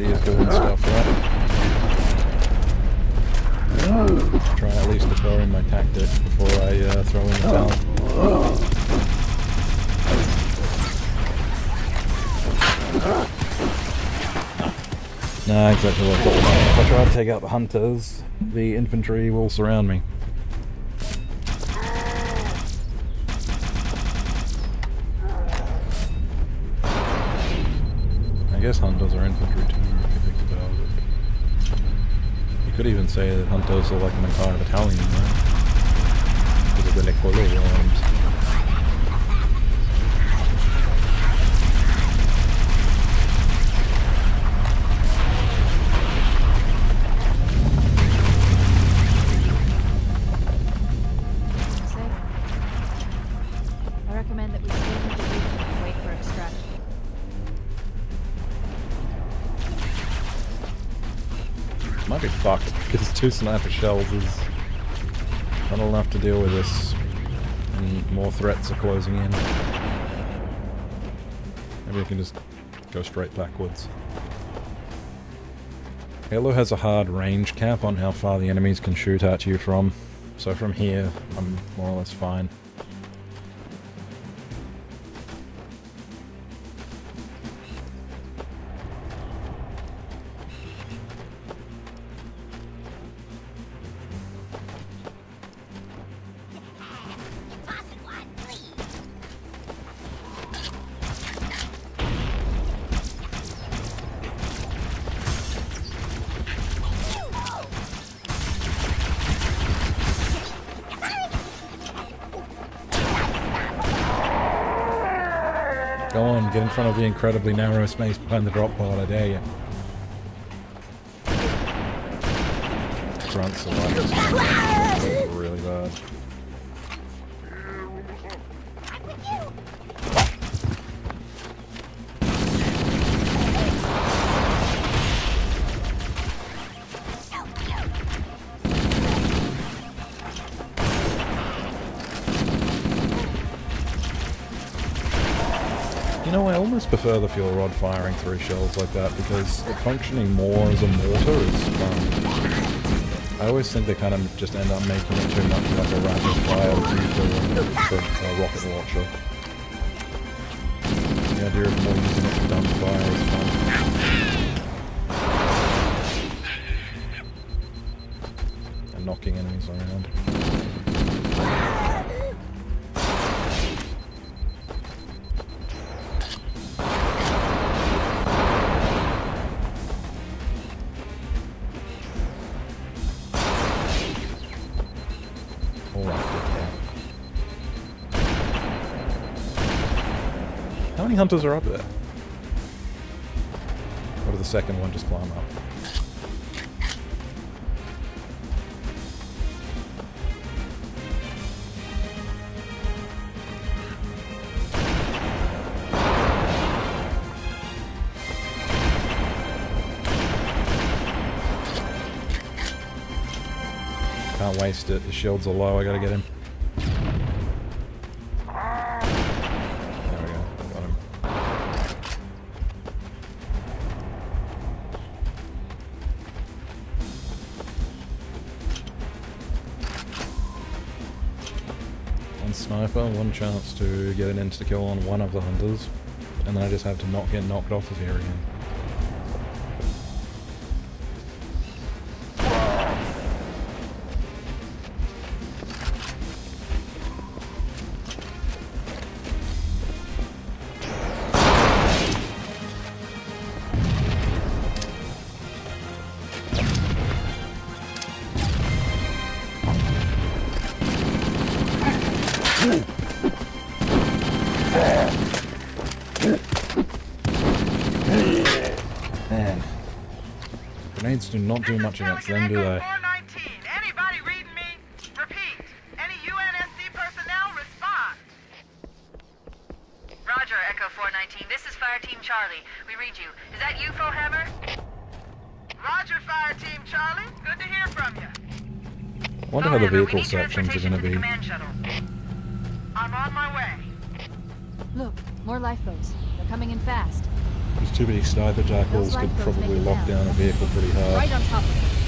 he is doing stuff, right? Try at least deploying my tactic before I throw in the towel. Nah, exactly what I thought. If I try to take out the hunters, the infantry will surround me. I guess hunters are infantry too, if you think about it. You could even say that hunters are like an entire battalion, right? Because of the Necolo worms. I recommend that we stay in the region and wait for extraction. Might be fucked because 2 sniper shells is not enough to deal with this, and more threats are closing in. Maybe I can just go straight backwards. Halo has a hard range cap on how far the enemies can shoot at you from, so from here I'm more or less fine. Go on, get in front of the incredibly narrow space behind the drop pod, I dare you. Grunts are like really bad. You know, I almost prefer the fuel rod firing through shells like that because it functioning more as a mortar is fun. I always think they kind of just end up making it too much like a rapid fire for a rocket launcher. The idea of more using it for dumb fire is fun. And knocking enemies around. How many hunters are up there? Or did the second one just climb up? Can't waste it. His shields are low. I gotta get him. Sniper, one chance to get an insta-kill on one of the hunters, and then I just have to not get knocked off of here again. Man, grenades do not do much against them, do they? Anybody reading me? Repeat. Any UNSC personnel respond. Roger, Echo 419. This is Fire Team Charlie. We read you. Is that you, Fohammer? Roger, Fire Team Charlie. Good to hear from you. I wonder how the vehicle sections are going to be. I'm on my way. Look, more lifeboats. They're coming in fast. These too many sniper tackles could probably lock down a vehicle pretty hard. Right on top of him.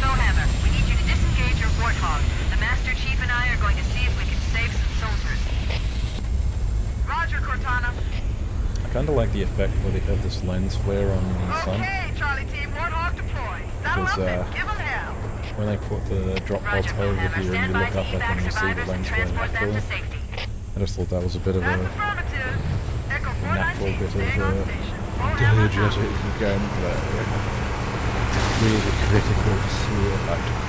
Hammer, we need you to disengage your Warthog. The Master Chief and I are going to see if we can save some soldiers. Roger, Cortana. I kind of like the effect where they have this lens flare on the sun. Okay, Charlie Team, Warthog deployed. Saddle up Because and give them hell. when they put the drop pods over here and you look up, I can see the lens flare back there. I just thought that was a bit of a natural bit of diegetic gameplay. Really critical to see it acted.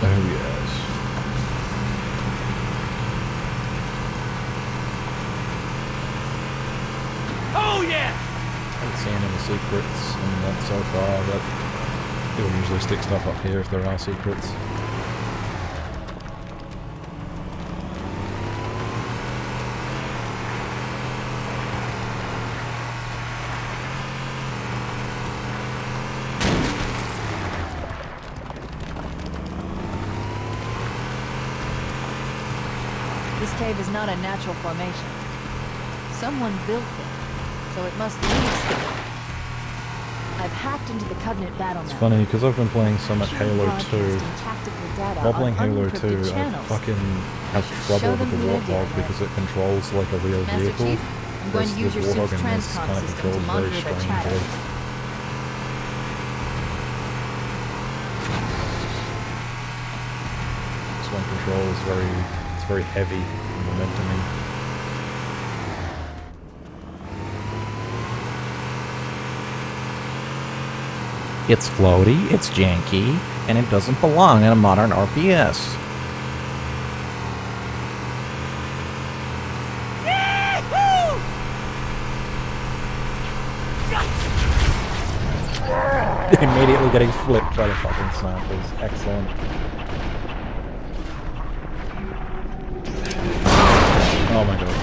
Oh yes. Oh yeah! I haven't seen any secrets in that so far, but people usually stick stuff up here if there are secrets. This cave is not a natural formation. Someone built it, so it must lead somewhere. I've hacked into the Covenant battle It's map. funny, because I've been playing so much Halo 2. Broadcasting tactical data While on playing Halo 2, unencrypted I channels. fucking have Show trouble them with the who they're Warthog dealing with. because it controls like a real Master vehicle. Chief, I'm going to use your Warthog suit's in this transcom kind of system to controls very monitor their chatter. strangely. This one controls it's very heavy and momentum-y. It's floaty, it's janky, and it doesn't belong in a modern RPS. Immediately getting flipped by the fucking snipers. Excellent. Oh my god.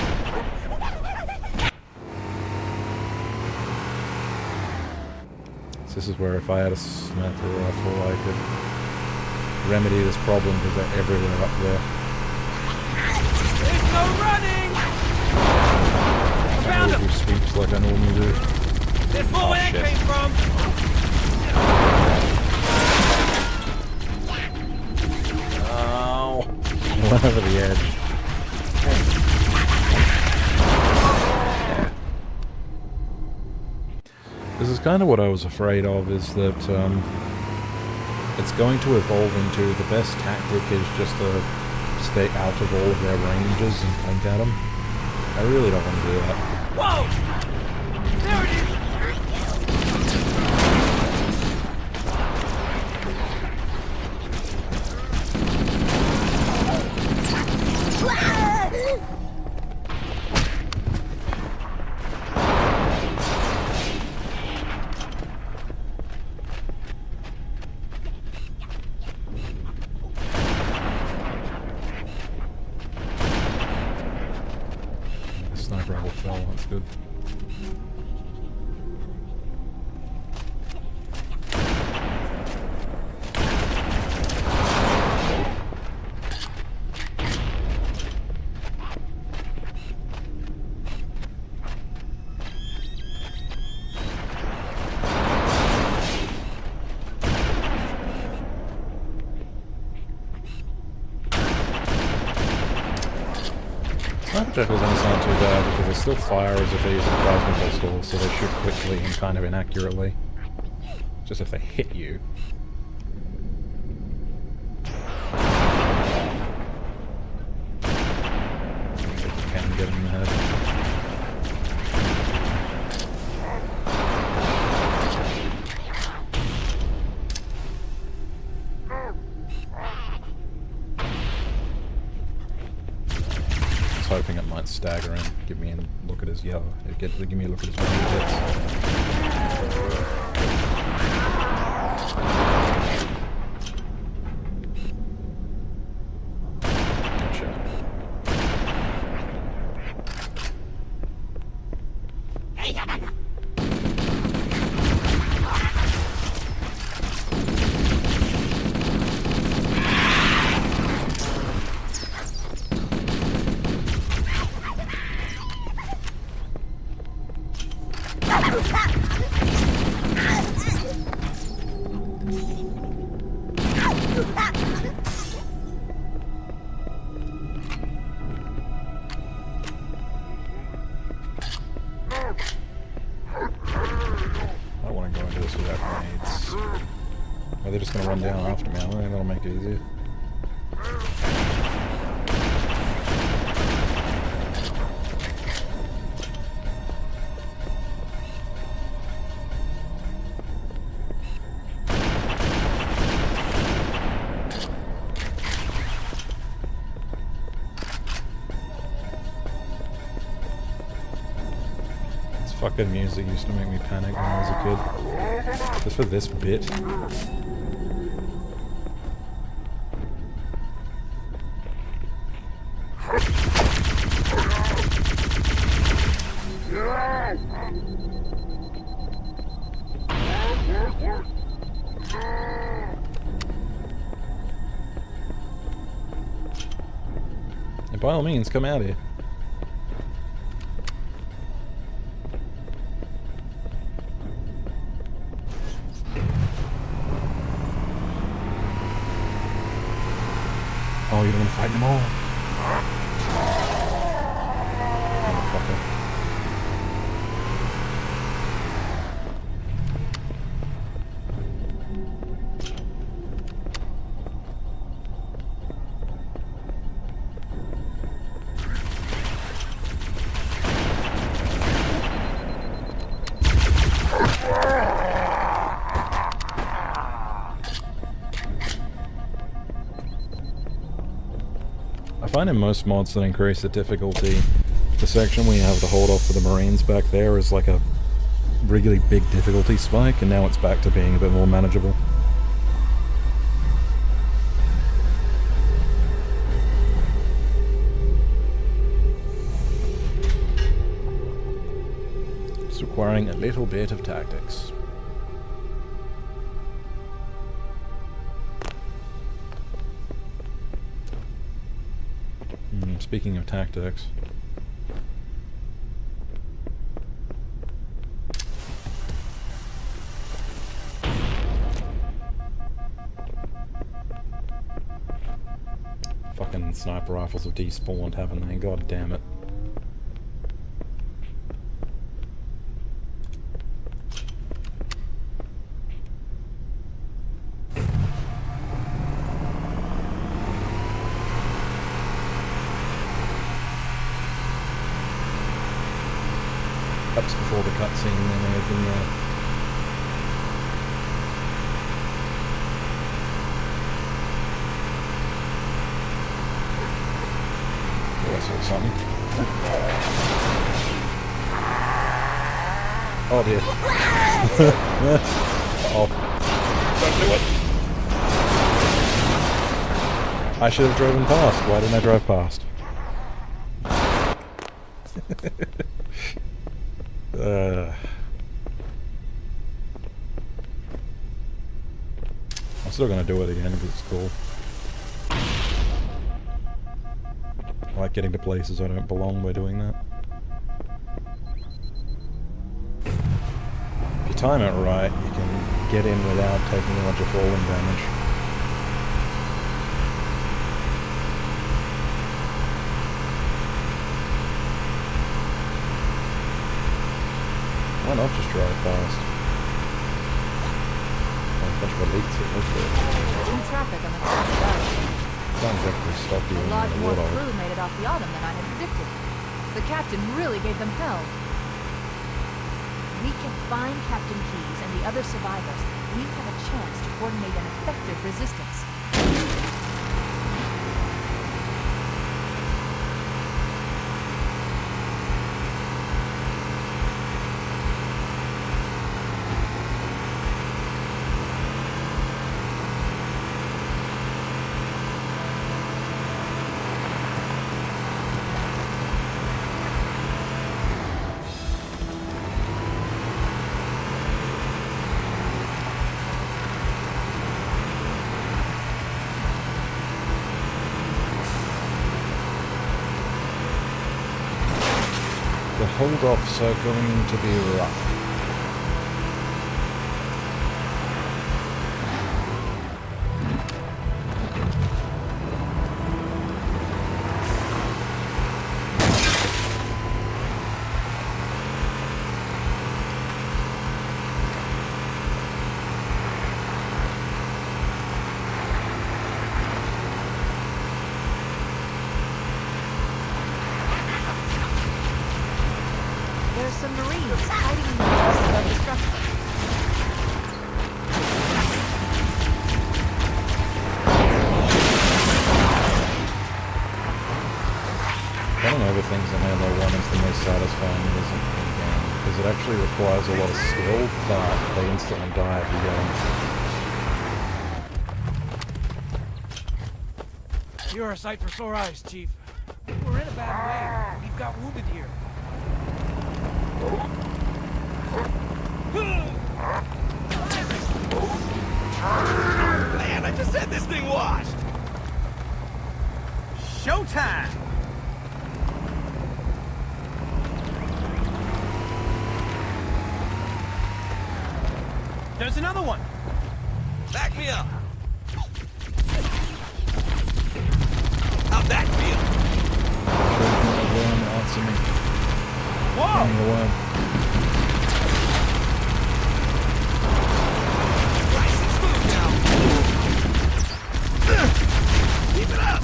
So this is where if I had a sniper rifle I could remedy this problem because they're everywhere up there. There's no running! I Found don't him! do sweeps like I normally do. There's more where that shit. came from! Oh. Went over the edge. This is kind of what I was afraid of, is that it's going to evolve into the best tactic is just to stay out of all of their ranges and blink at them. I really don't want to do that. Whoa! There it is! The sniper rifle fell, that's good. Sniper jackals don't sound too bad because they still fire as if they're using plasma pistols, so they shoot quickly and kind of inaccurately. Just if they hit you. Can get them in the head. Hoping it might stagger in. Give me a look at his yellow. Give me a look at his hits. Gotcha. run down after me. I think that'll make it easier. Fucking music used to make me panic when I was a kid. Just for this bit. And by all means, come out here. Oh, you don't want to fight them all? Motherfucker. I find in most mods that increase the difficulty, the section where you have to hold off for the Marines back there is like a really big difficulty spike, and now it's back to being a bit more manageable. It's requiring a little bit of tactics. Speaking of tactics, fucking sniper rifles have despawned, haven't they? God damn it. Perhaps before the cutscene they may have been there. Oh, I saw something. Oh dear. Oh. Don't do it! I should have driven past. Why didn't I drive past? I'm still gonna do it again because it's cool. I like getting to places I don't belong by doing that. If you time it right, you can get in without taking a bunch of falling damage. Why not just drive past? Oh, a bunch of elites at this bit. In traffic on the South Road. Can't exactly stop you A in lot the more water. crew made it off the Autumn than I had predicted. The captain really gave them hell. If we can find Captain Keyes and the other survivors, we have a chance to coordinate an effective resistance. The hold-offs are going to be rough. are some Marines hiding in the bushes above the structure. Running over things in Halo 1 is the most satisfying in the game, because it actually requires a lot of skill, but they instantly die if you go. You're a sight for sore eyes, Chief. We're in a bad way. We've got wounded here. Man, I just had this thing washed! Showtime! There's another one! Back me up! How'd that feel? Answer me. Whoa! Running away. Nice and smooth now. Keep it up!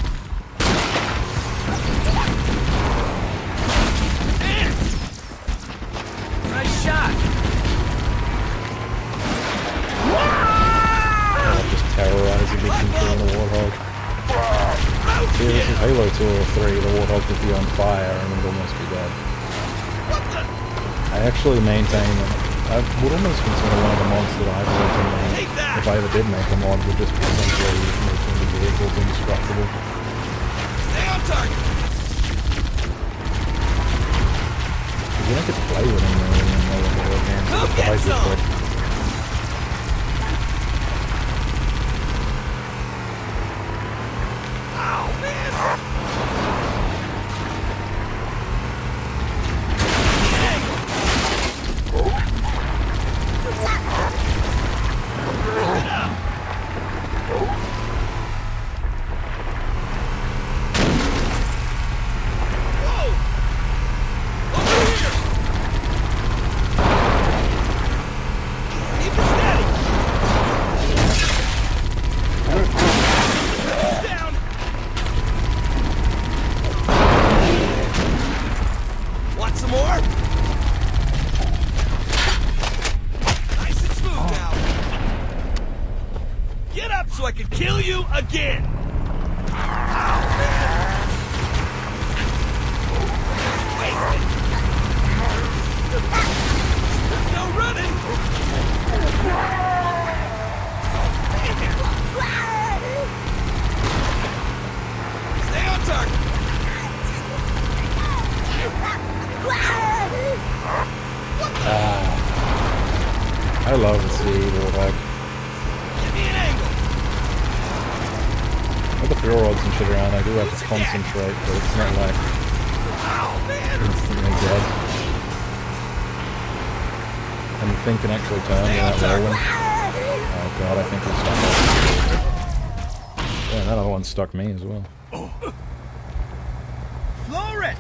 Nice shot! Just terrorizing the control of the Warthog. See, this is Halo 2 or 3, the Warthog would be on fire and would almost be dead. I actually maintain that I would almost consider one of the mods that I've worked on, if I ever did make a mod, would just be essentially making the vehicles indestructible. Stay on target! You don't get to play with them really in all the Halo games, Go it's get some! quick. So I can kill you again! No running! Stay on target! I love to see Warthog. Give me an angle! With the fuel rods and shit around, I do have to concentrate, but it's not like instantly dead. And the thing can actually turn without rolling. Oh god, I think it's stuck. Yeah, that other one stuck me as well. Floor it!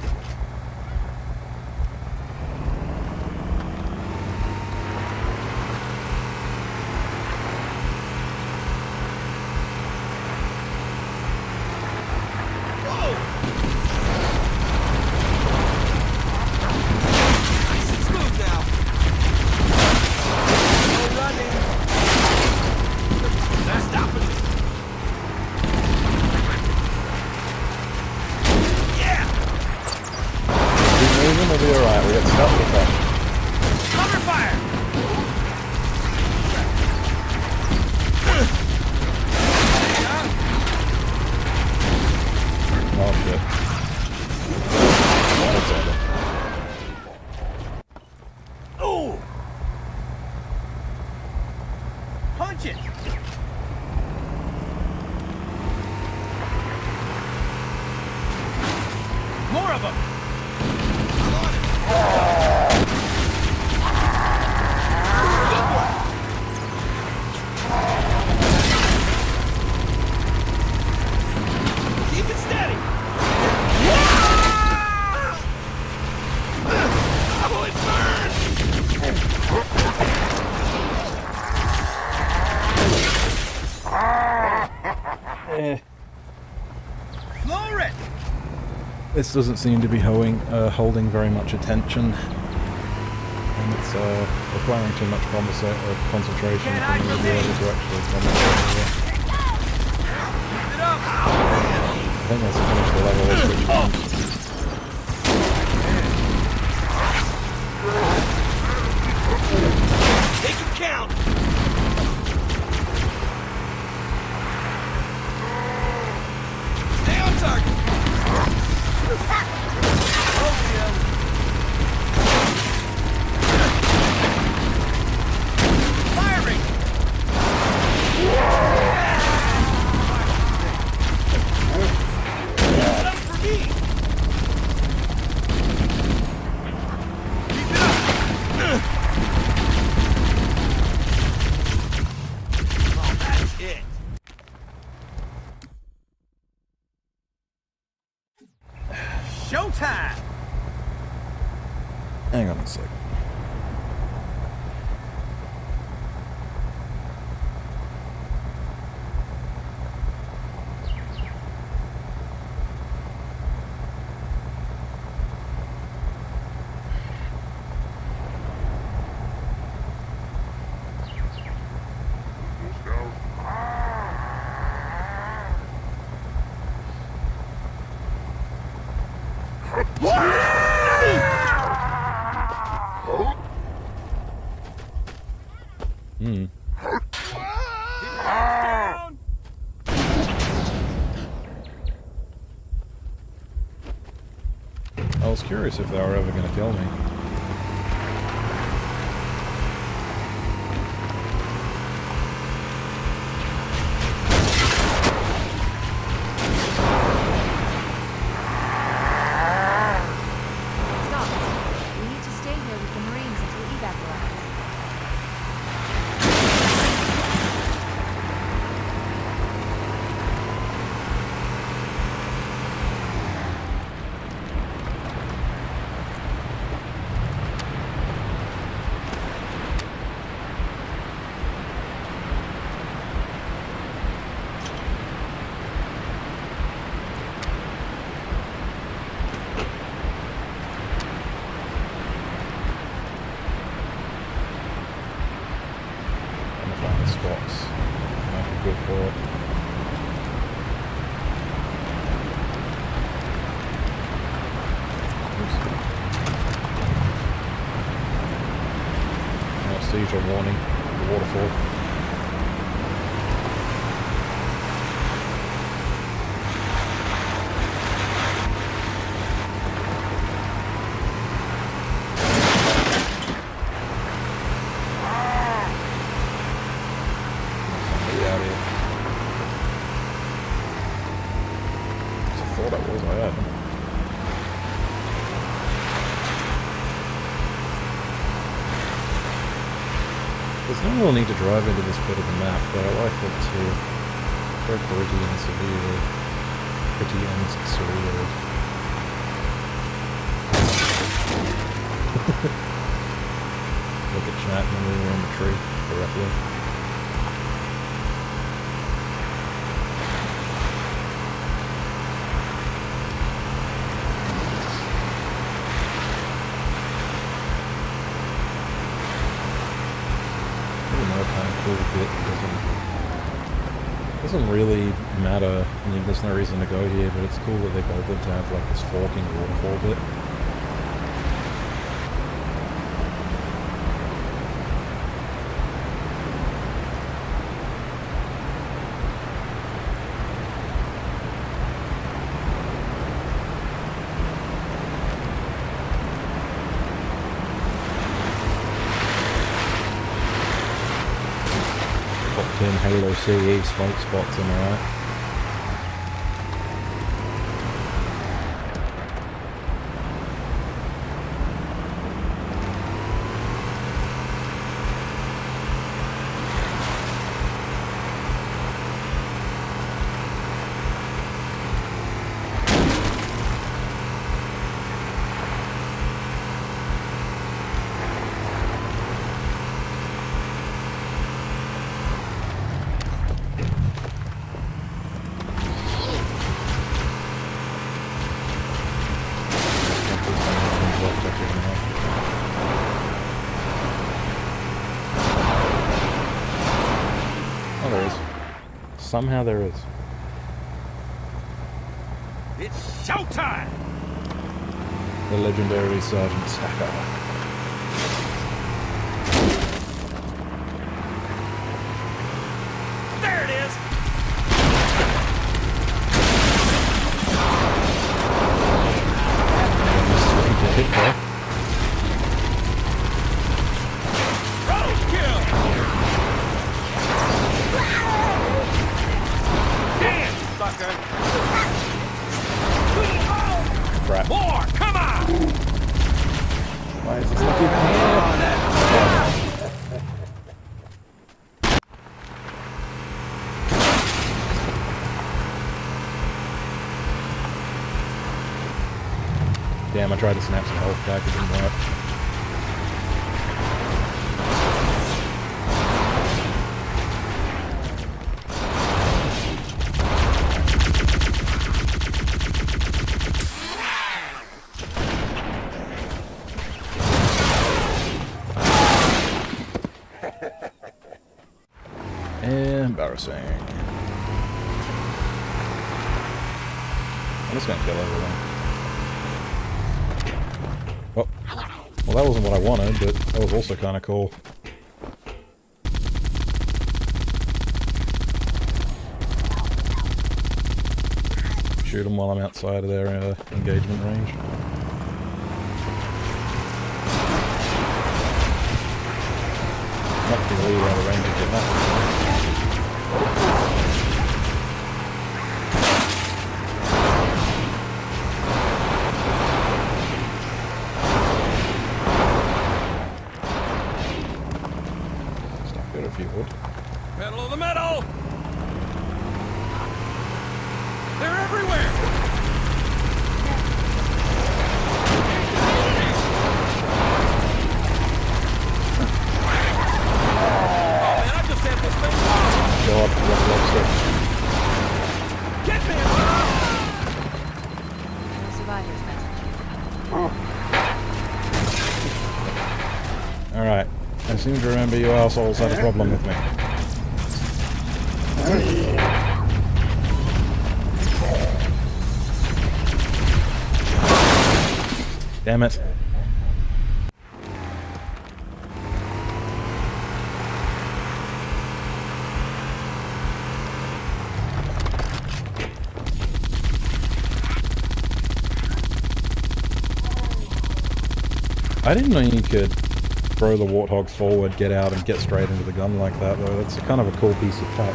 We'll be alright, we got stuck with that. Cover fire! Oh shit. That's over. Oh! Punch it! More of them! Keep it steady! Oh, it burns! Floor it! This doesn't seem to be holding very much attention. and it's requiring too much concentration for me to be able to actually concentrate. I think once I finish the level, I'll switch games. Take your count! Stay on target! Firing! Come for me! Keep it up! Oh, that's it! Showtime! Hang on a second. I was curious if they were ever going to kill me. Stop. We need to stay here with the Marines until evac arrives. Spots. Might be good for it. Seizure warning. The waterfall. There's no real need to drive into this bit of the map, but I like it too. Very pretty and surreal. Pretty and surreal. Look at chat when we were in the tree directly. Bit doesn't really matter. I mean, there's no reason to go here, but it's cool that they bothered to have like this forking waterfall bit. Halo CE smoke spots, am I right? Somehow there is. It's showtime! The legendary Sergeant S.T.A.L.K.E.R. There it is! Hit there. Roadkill! Damn, sucker! Crap. More, come on! Why is this not even here? Damn, I tried to snap some health back, it didn't work. Embarrassing. I'm just gonna kill everyone. Oh. Well, that wasn't what I wanted, but that was also kind of cool. Shoot them while I'm outside of their engagement range. Not really out of range to get that. Stop it if you would. Pedal to the metal! They're everywhere! Go up, lobster. Get me! No survivors, Master Chief. Alright. I seem to remember you assholes had a problem with me. Damn it. I didn't know you could throw the warthog forward, get out, and get straight into the gun like that, though. That's kind of a cool piece of tech.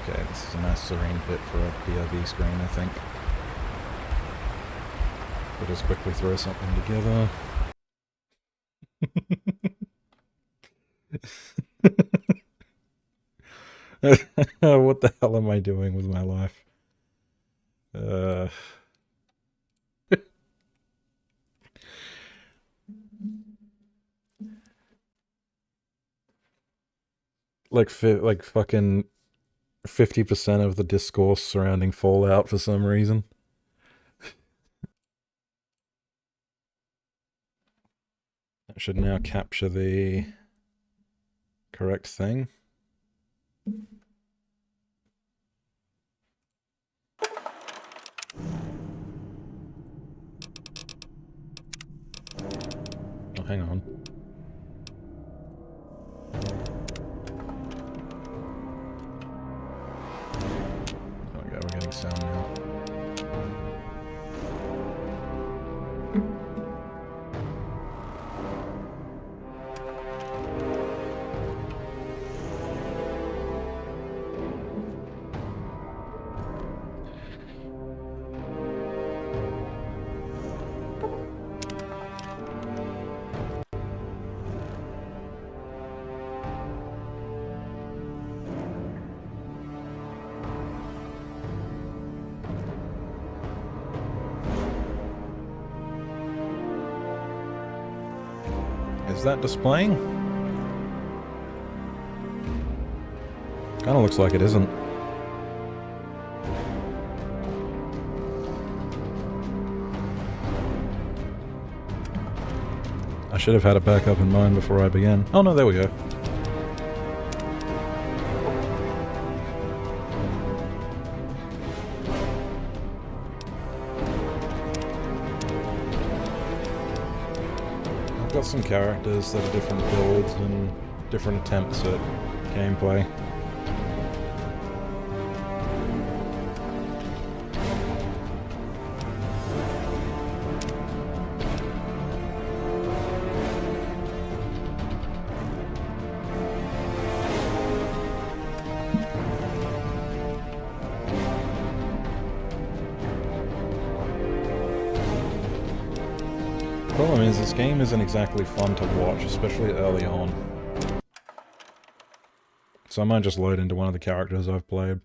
Okay, this is a nice serene pit for a POV screen, I think. We'll just quickly throw something together. What the hell am I doing with my life? Like fucking 50% of the discourse surrounding Fallout for some reason. That should now capture the correct thing. Oh, hang on. There we go, we're getting sound now. Is that displaying? Kinda looks like it isn't. I should have had a backup in mind before I began. Oh no, there we go. I've got some characters that are different builds and different attempts at gameplay. Problem is, this game isn't exactly fun to watch, especially early on. So I might just load into one of the characters I've played.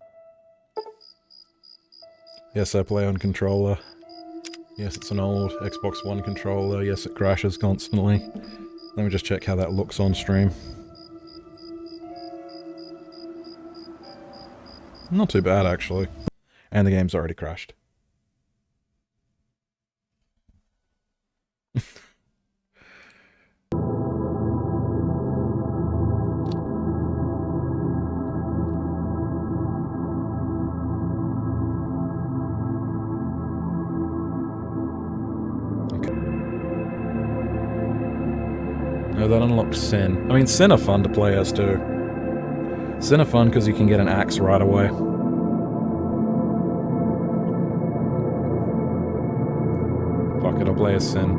Yes, I play on controller. Yes, it's an old Xbox One controller. Yes, it crashes constantly. Let me just check how that looks on stream. Not too bad, actually. And the game's already crashed. No, that unlocked Sin. I mean, Sin are fun to play as too. Sin are fun because you can get an axe right away. Fuck it, I'll play as Sin.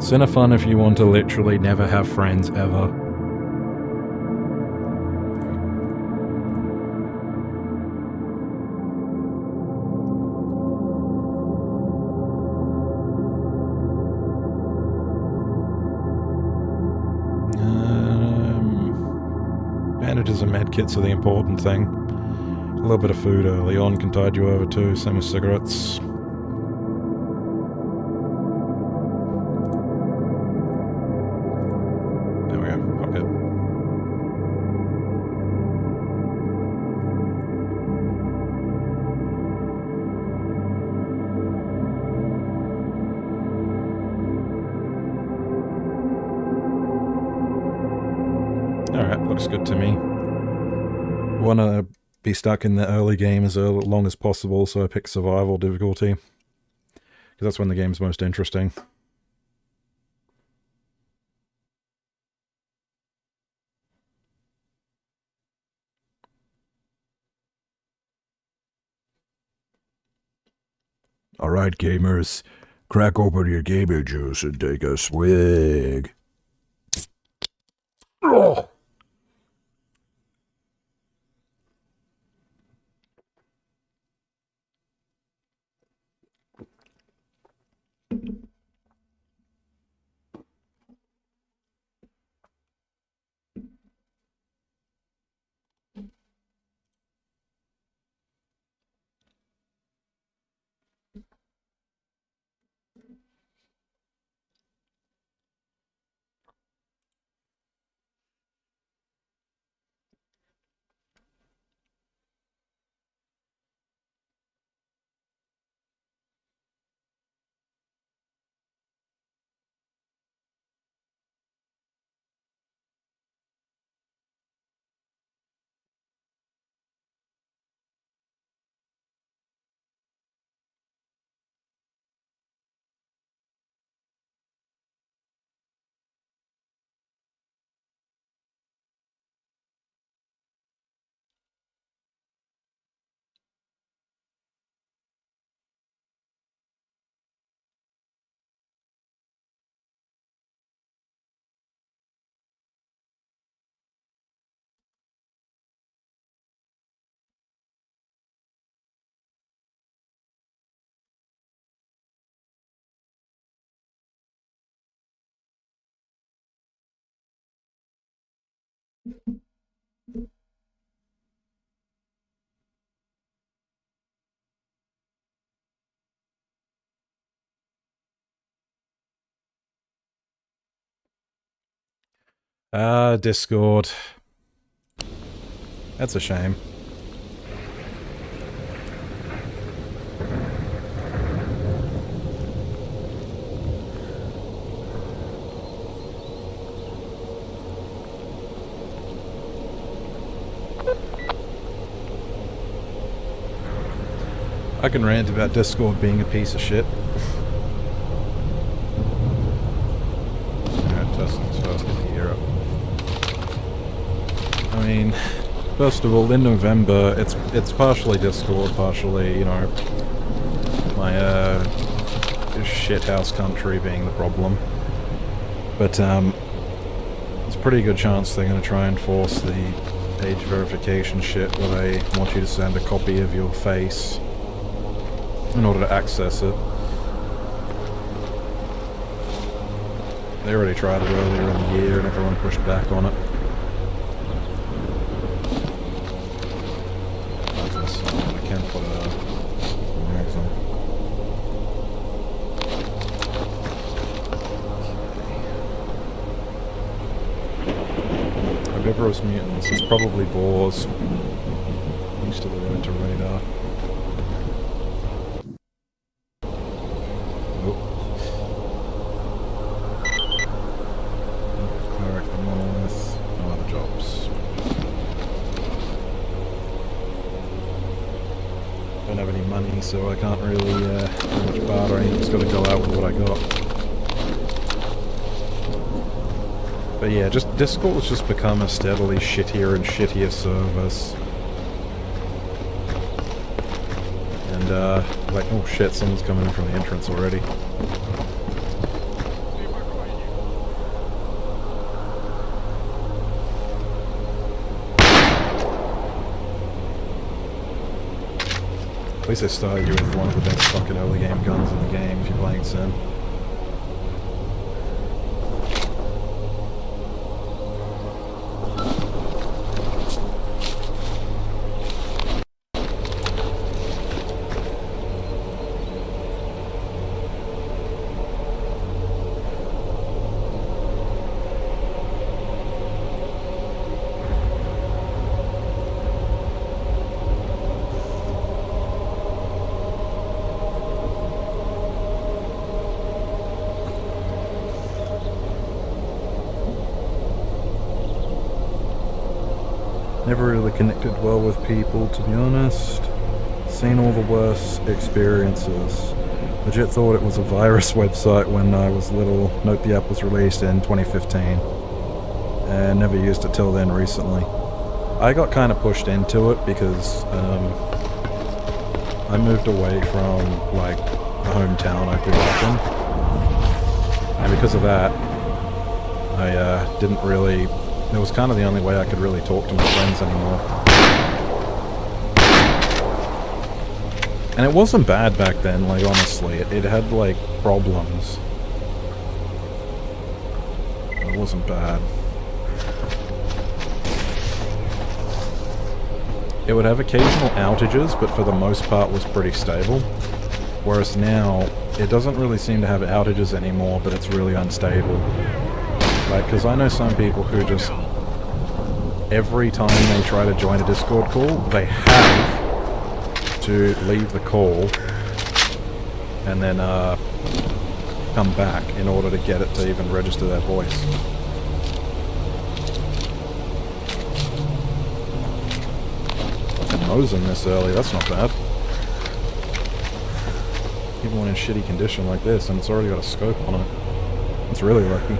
Sin are fun if you want to literally never have friends ever. Bandages and medkits are the important thing. A little bit of food early on can tide you over too, same as cigarettes. There we go, fuck it. Alright, looks good to me. Wanna be stuck in the early game as long as possible, so I pick survival difficulty. Because that's when the game's most interesting. Alright, gamers. Crack open your gamer juice and take a swig. Oh! Discord. That's a shame. I can rant about Discord being a piece of shit. Alright, Justin's first in the Europe. I mean, first of all, in November, it's partially Discord, partially, you know, my shithouse country being the problem. But there's a pretty good chance they're going to try and force the age verification shit where they want you to send a copy of your face in order to access it. They already tried it earlier in the year and everyone pushed back on it. I can put mags on. Herbivorous mutants is probably boars. Used to the winter radar. So I can't really do much bartering, just gotta go out with what I got. But yeah, just Discord's just become a steadily shittier and shittier service. And like, oh shit, someone's coming in from the entrance already. At least they start you with one of the best fucking early game guns in the game if you're playing Sim. Never really connected well with people, to be honest. Seen all the worst experiences. Legit thought it was a virus website when I was little. Note the app was released in 2015. And never used it till then recently. I got kind of pushed into it because I moved away from, like, the hometown I grew up in. And because of that, I didn't really... It was kind of the only way I could really talk to my friends anymore. And it wasn't bad back then, like, honestly. It had, like, problems. It wasn't bad. It would have occasional outages, but for the most part was pretty stable. Whereas now, it doesn't really seem to have outages anymore, but it's really unstable. Like, because I know some people who just, every time they try to join a Discord call, they have to leave the call and then come back in order to get it to even register their voice. Fucking Mosing this early, that's not bad. Even when in shitty condition like this, and it's already got a scope on it. It's really lucky.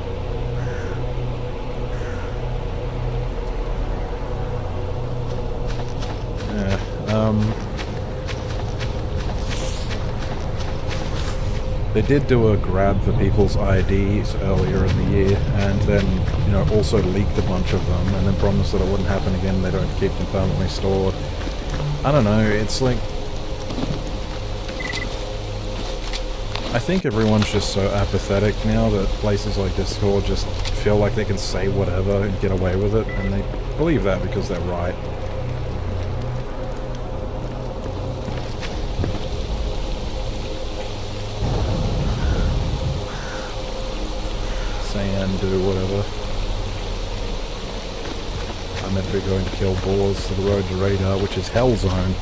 They did do a grab for people's IDs earlier in the year, and then, you know, also leaked a bunch of them, and then promised that it wouldn't happen again, they don't keep them permanently stored. I don't know, it's like... I think everyone's just so apathetic now that places like Discord just feel like they can say whatever and get away with it, and they believe that because they're right. Say and do whatever. I'm meant to be going to kill boars to the road to Radar, which is Hell Zone.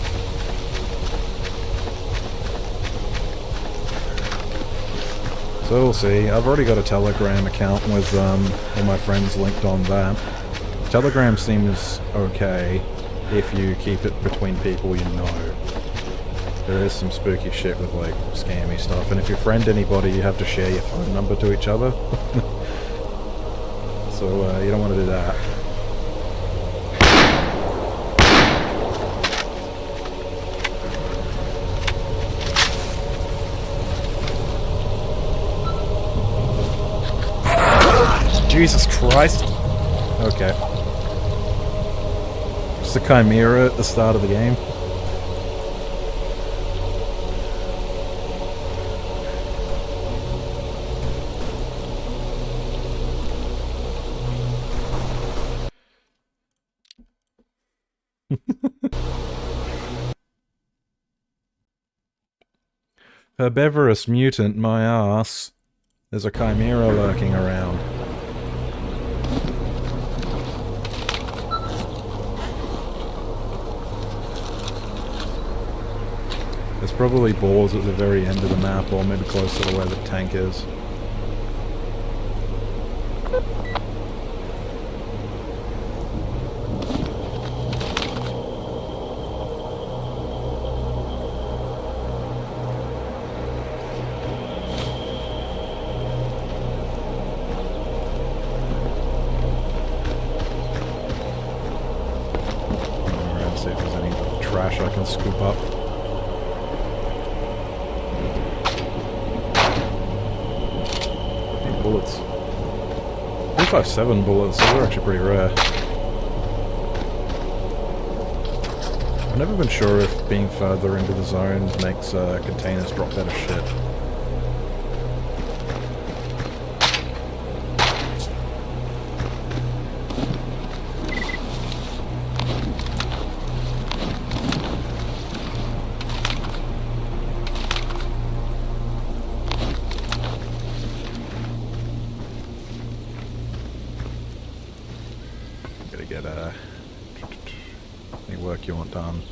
So we'll see. I've already got a Telegram account with all my friends linked on that. Telegram seems okay if you keep it between people you know. There is some spooky shit with like scammy stuff, and if you friend anybody you have to share your phone number to each other. So you don't want to do that. Jesus Christ! Okay. Just a chimera at the start of the game. Herbivorous mutant, my ass. There's a chimera lurking around. There's probably boars at the very end of the map, or maybe closer to where the tank is. Alright, see if there's any trash I can scoop up. Bullets. 357 bullets, those are actually pretty rare. I've never been sure if being further into the zone makes containers drop better shit. Any work you want done.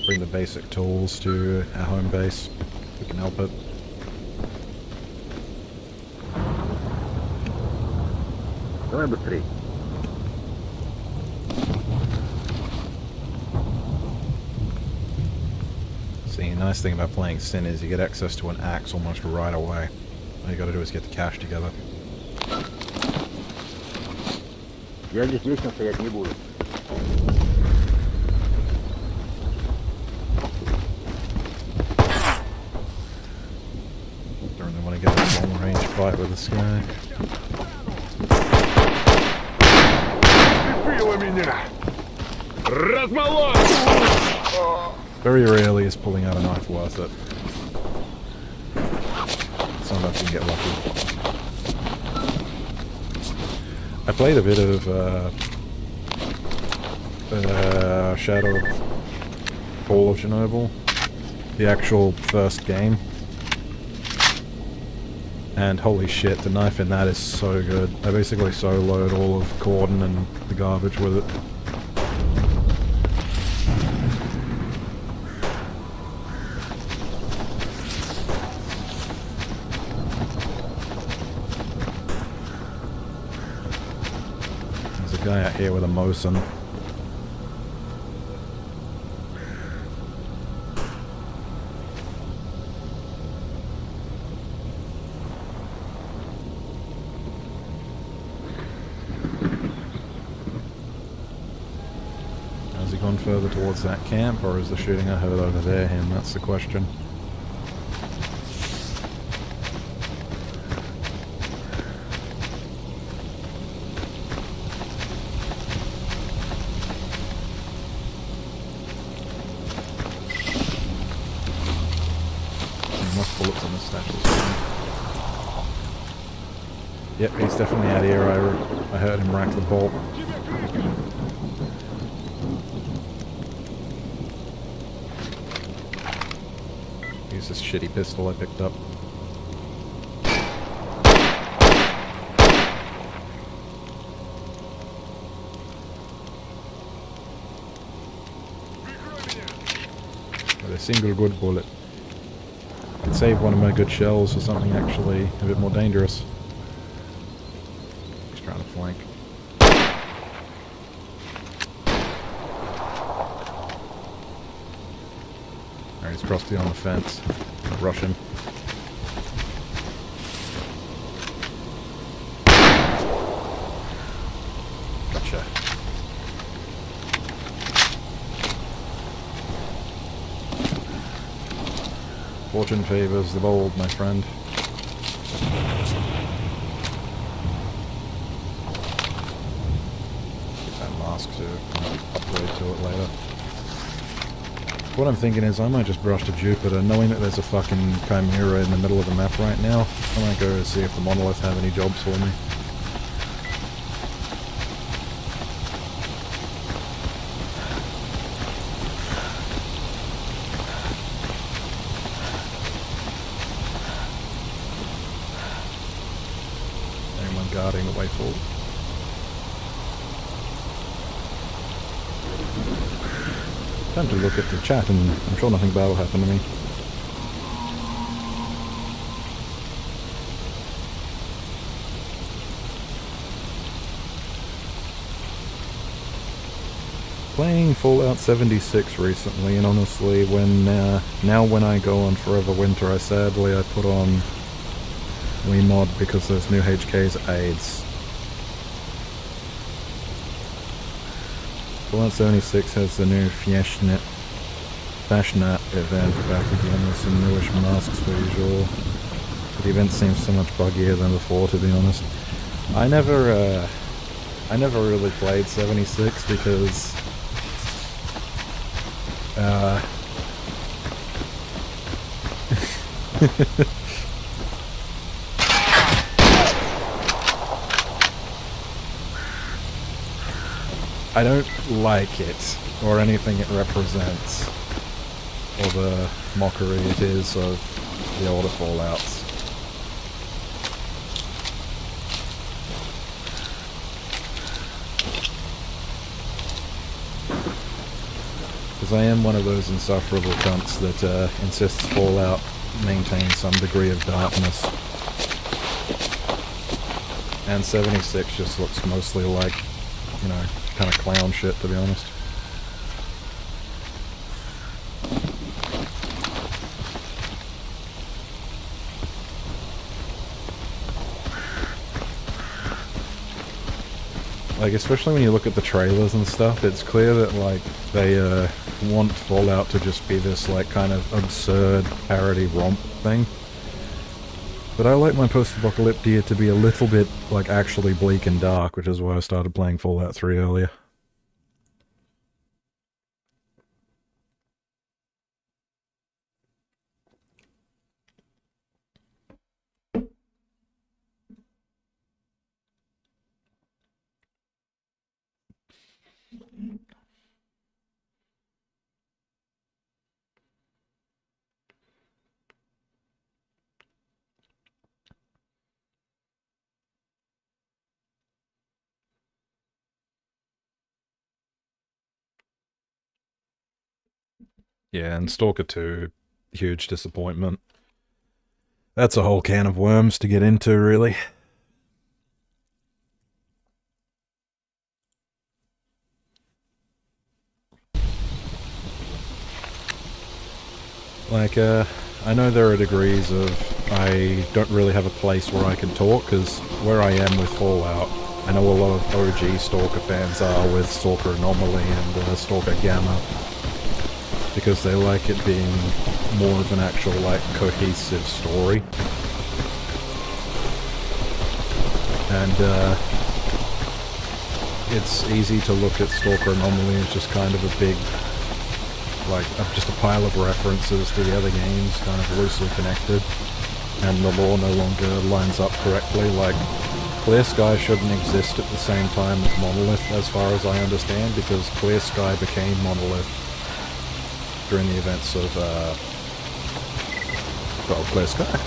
Bring the basic tools to our home base. We can help it. Давай быстрей. See, the nice thing about playing Sin is you get access to an axe almost right away. All you gotta do is get the cash together. Я здесь вечно стоять не буду. Don't really want to get a long range fight with this guy. Very rarely is pulling out a knife worth it. Sometimes you can get lucky. I played a bit of Shadow of Fall of Chernobyl, the actual first game, and holy shit, the knife in that is so good. I basically soloed all of Cordon and the garbage with it. There's a guy out here with a Mosin. Has he gone further towards that camp, or is the shooting I heard over there him? That's the question. Enough bullets on the stashes. Yep, he's definitely out here. I heard him rack the bolt. Use this shitty pistol I picked up. With a single good bullet. I'd save one of my good shells for something actually a bit more dangerous. He's trying to flank. Alright, he's crossed beyond the fence. Rush him. Gotcha. Fortune favors the bold, my friend. Get that mask to upgrade to it later. What I'm thinking is I might just brush to Jupiter, knowing that there's a fucking Chimera in the middle of the map right now. I might go see if the Monolith have any jobs for me. Anyone guarding the way forward? Time to look at the chat, and I'm sure nothing bad will happen to me. Playing Fallout 76 recently, and honestly, when now when I go on Forever Winter, I put on Mod because those new HK's AIDS. Fallout 76 has the new Fashnet event back again with some newish masks per usual. The event seems so much buggier than before, to be honest. I never really played 76 because I don't like it, or anything it represents, or the mockery it is of the older Fallouts. Because I am one of those insufferable cunts that insists Fallout maintain some degree of darkness. And 76 just looks mostly like, you know, kind of clown shit, to be honest. Like, especially when you look at the trailers and stuff, it's clear that, like, they want Fallout to just be this, like, kind of absurd parody romp thing. But I like my post-apocalyptia to be a little bit, like, actually bleak and dark, which is why I started playing Fallout 3 earlier. Yeah, and Stalker 2, huge disappointment. That's a whole can of worms to get into, really. Like, I know there are degrees of I don't really have a place where I can talk, because where I am with Fallout, I know a lot of OG Stalker fans are with Stalker Anomaly and Stalker Gamma, because they like it being more of an actual, like, cohesive story. And, it's easy to look at Stalker Anomaly as just kind of a big, like, just a pile of references to the other games, kind of loosely connected, and the lore no longer lines up correctly. Like, Clear Sky shouldn't exist at the same time as Monolith, as far as I understand, because Clear Sky became Monolith during the events of, well, Clear Sky.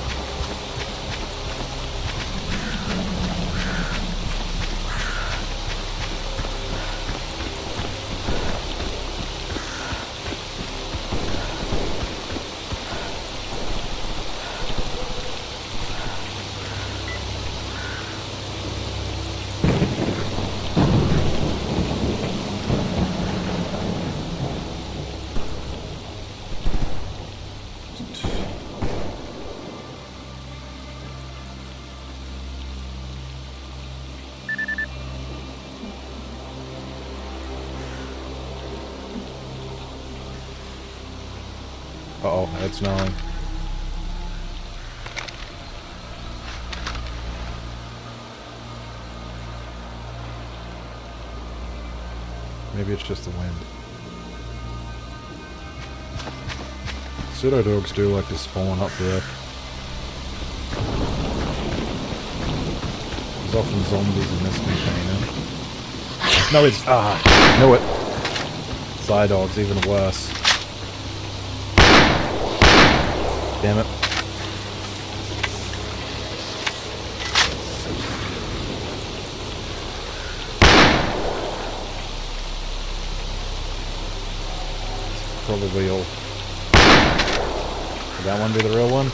Uh-oh, it's snowing. Maybe it's just the wind. Pseudo-dogs do like to spawn up there. There's often zombies in this container. No, it's... knew it. Psy-dogs, even worse. Damn it. It's probably all... Could that one be the real one?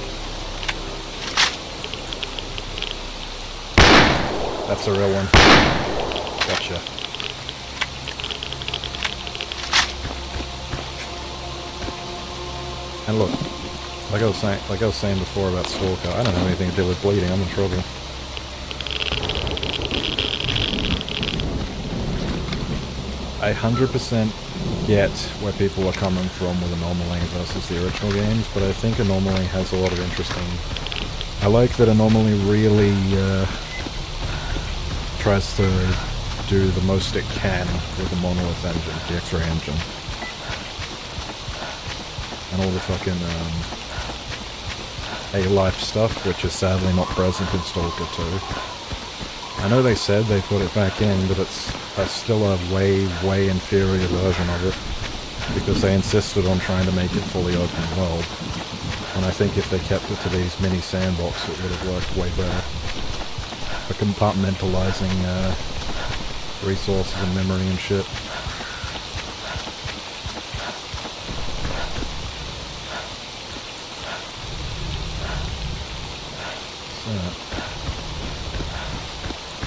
That's the real one. Gotcha. And look, like I was saying before about S.T.A.L.K.E.R, I don't have anything to do with bleeding, I'm in trouble. I 100% get where people are coming from with Anomaly versus the original games, but I think Anomaly has a lot of interesting... I like that Anomaly really tries to do the most it can with the Monolith engine, the X-ray engine. And all the fucking A-Life stuff, which is sadly not present in S.T.A.L.K.E.R 2. I know they said they put it back in, but it's still a way, way inferior version of it, because they insisted on trying to make it fully open world. And I think if they kept it to these mini sandbox, it would have worked way better. For compartmentalizing resources and memory and shit.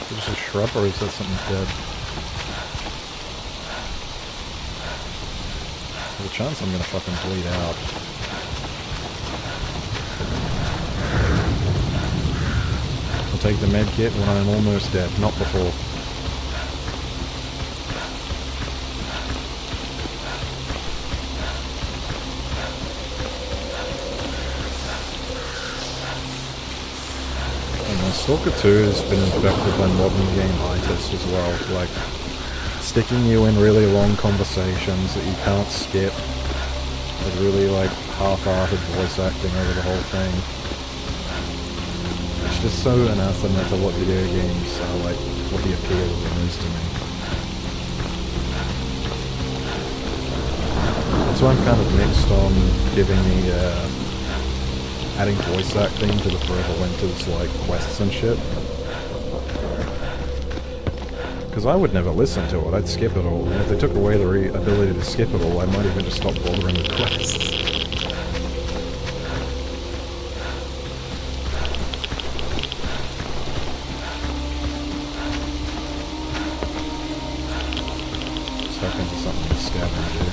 Is this a shrub or is that something dead? There's a chance I'm gonna fucking bleed out. I'll take the med kit when I'm almost dead, not before. S.T.A.L.K.E.R 2 has been infected by modern game-itis as well, like sticking you in really long conversations that you can't skip, with really like half-hearted voice acting over the whole thing. It's just so anathema to what video games are like, what the appeal of them is to me. That's why I'm kind of mixed on giving the adding voice acting to the Forever Winter's like quests and shit. Because I would never listen to it, I'd skip it all. And if they took away the ability to skip it all, I might even just stop bothering with quests. Just hoping for something to scavenge here.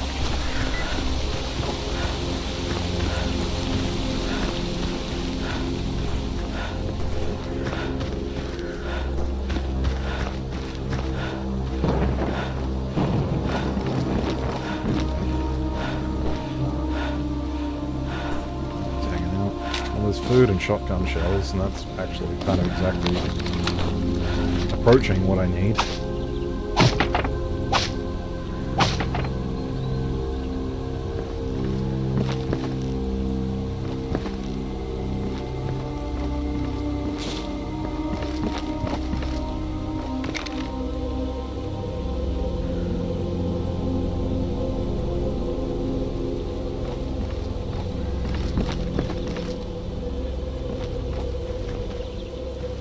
Food and shotgun shells, and that's actually kind of exactly approaching what I need.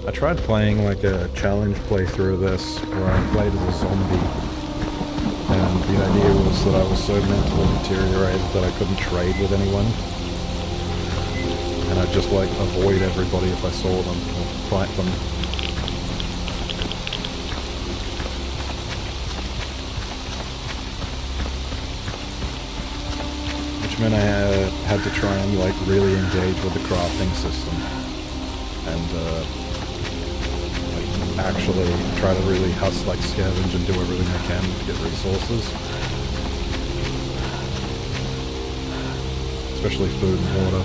I tried playing like a challenge playthrough of this, where I played as a zombie, and the idea was that I was so mentally deteriorated that I couldn't trade with anyone, and I'd just like avoid everybody if I saw them, or fight them. Which meant I had to try and like really engage with the crafting system, and actually try to really hustle, like scavenge and do everything I can to get resources. It's especially food and water.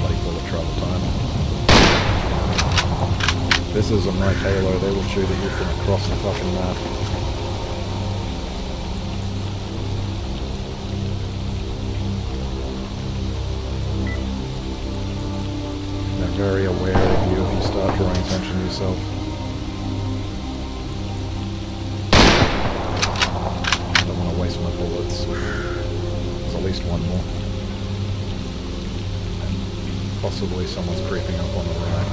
Bloody bullet travel time. This isn't like Halo, they will shoot at you from across the fucking map. They're very aware of you if you start drawing attention to yourself. I don't want to waste my bullets. There's at least one more. And possibly someone's creeping up on the right.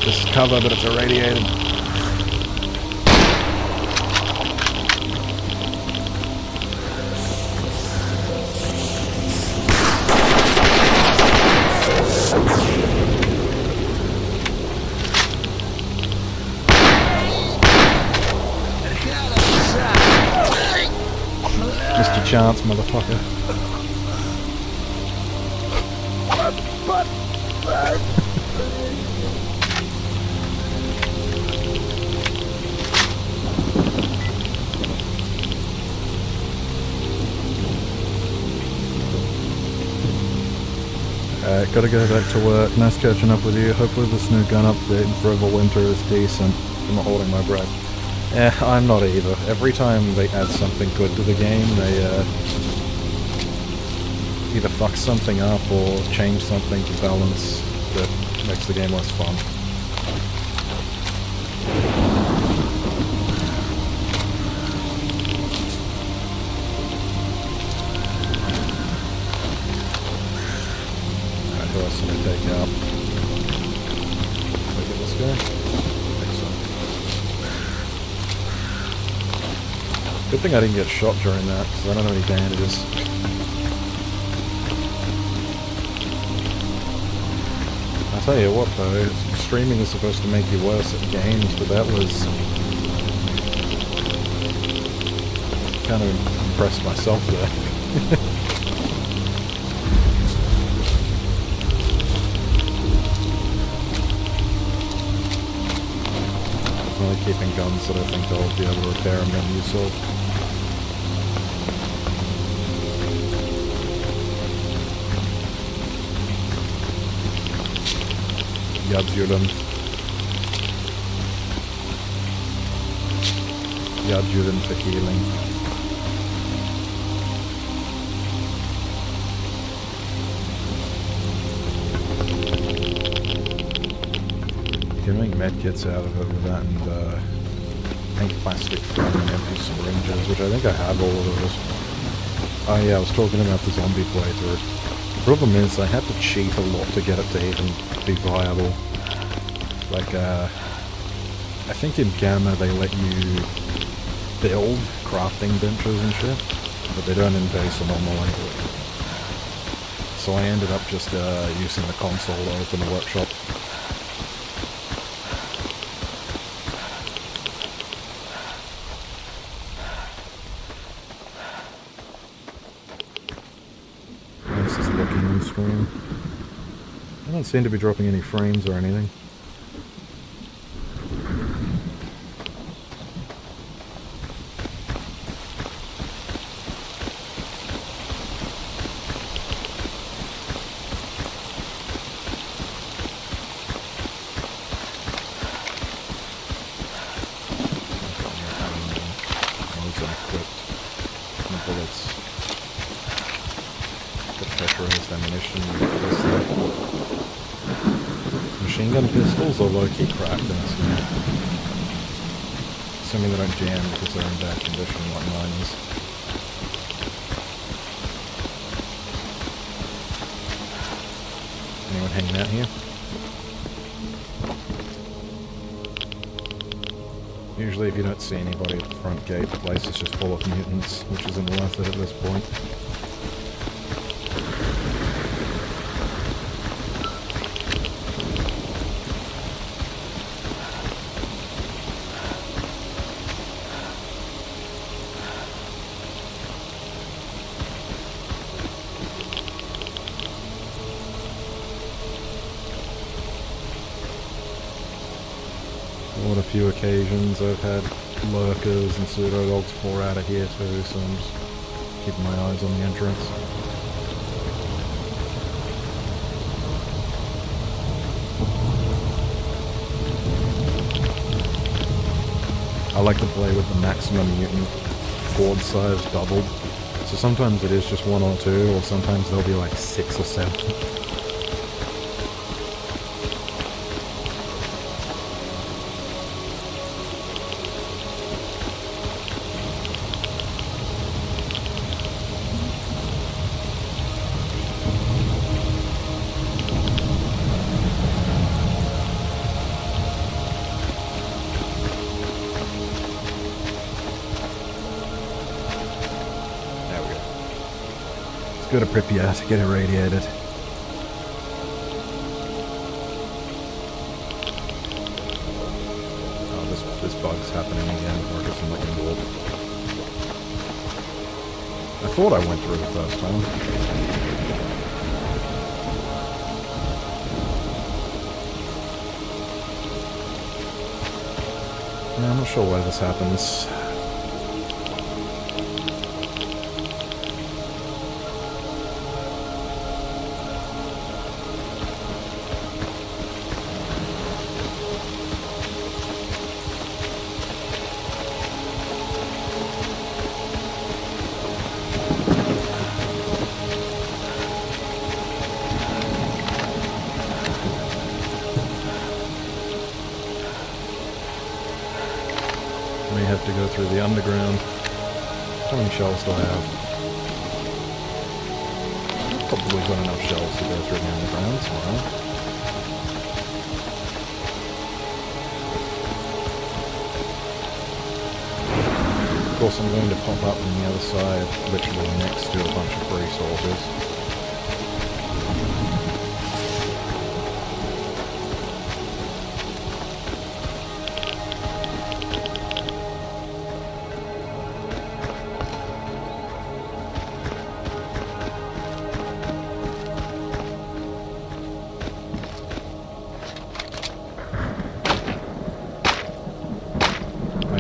This is cover, but it's irradiated. Mr. Chance, motherfucker. Gotta go back to work. Nice catching up with you. Hopefully this new gun update in Forever Winter is decent. I'm not holding my breath. I'm not either. Every time they add something good to the game, they either fuck something up or change something to balance that makes the game less fun. Who else did I take out? Look at this guy. Excellent. Good thing I didn't get shot during that, because I don't have any bandages. I'll tell you what though, streaming is supposed to make you worse at games, but that was... kind of impressed myself there. Really keeping guns that I think I'll be able to repair and make use of. Yadjudan for healing. You can make medkits out of it with that and pink plastic foam and empty syringes, which I think I have all of those. Oh yeah, I was talking about the zombie playthrough. The problem is I had to cheat a lot to get it to even be viable. Like, I think in Gamma they let you build crafting benches and shit, but they don't in base Anomaly. So I ended up just using the console to open the workshop. This is looking on screen. I don't seem to be dropping any frames or anything. Machine gun pistols are low-key cracked in this game. Assuming they don't jam because they're in bad condition like mine is. Anyone hanging out here? Usually if you don't see anybody at the front gate, the place is just full of mutants, which isn't worth it at this point. On a few occasions I've had lurkers and pseudo-dogs pour out of here too, so I'm just keeping my eyes on the entrance. I like to play with the maximum mutant board size doubled, so sometimes it is just 1 or 2, or sometimes there'll be like 6 or 7. Go to Pripyat, get irradiated. Oh, this bug's happening again, or it doesn't let you walk. I thought I went through the first time. Yeah, I'm not sure why this happens. Have to go through the underground. How many shells do I have? I've probably got enough shells to go through the underground somehow. Of course I'm going to pop up on the other side, literally next to a bunch of free soldiers.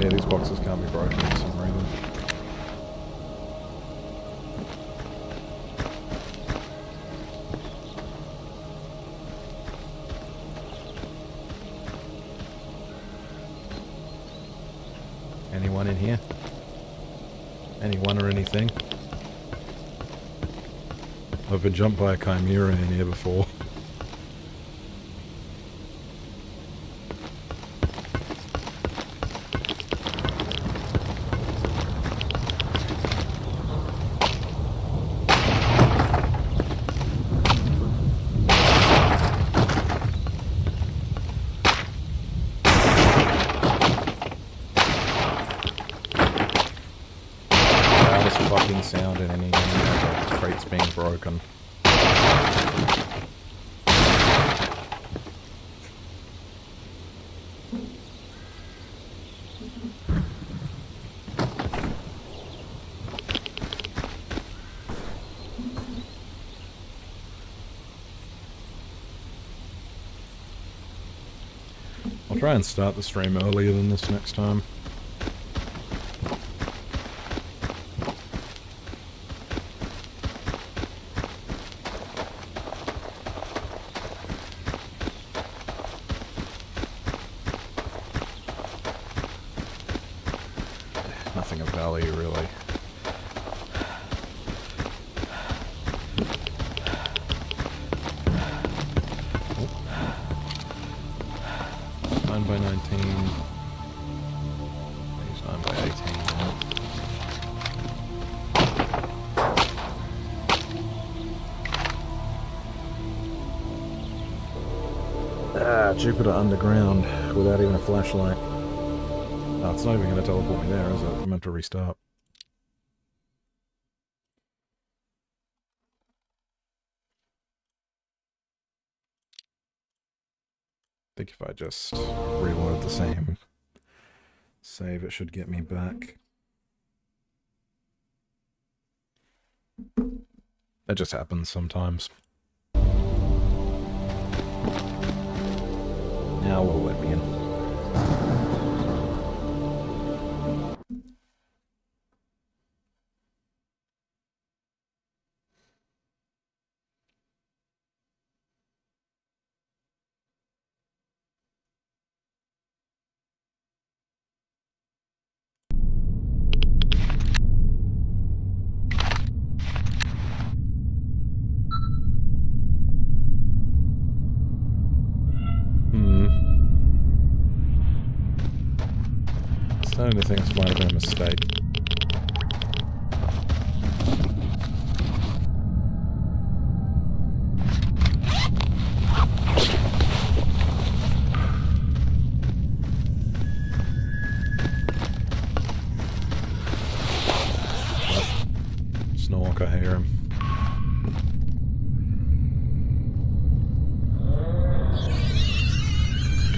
Yeah, these boxes can't be broken for some reason. Anyone in here? Anyone or anything? I've been jumped by a chimera in here before. Fucking sound in any game where the crate's being broken. I'll try and start the stream earlier than this next time. Nothing of value, really. Oh. 9 by 19. Jupiter underground without even a flashlight. Oh, it's not even going to teleport me there, is it? I'm meant to restart. I think if I just reload the same save, it should get me back. That just happens sometimes. Now will let me in. Starting to think this might have been a mistake. Snork, I hear him.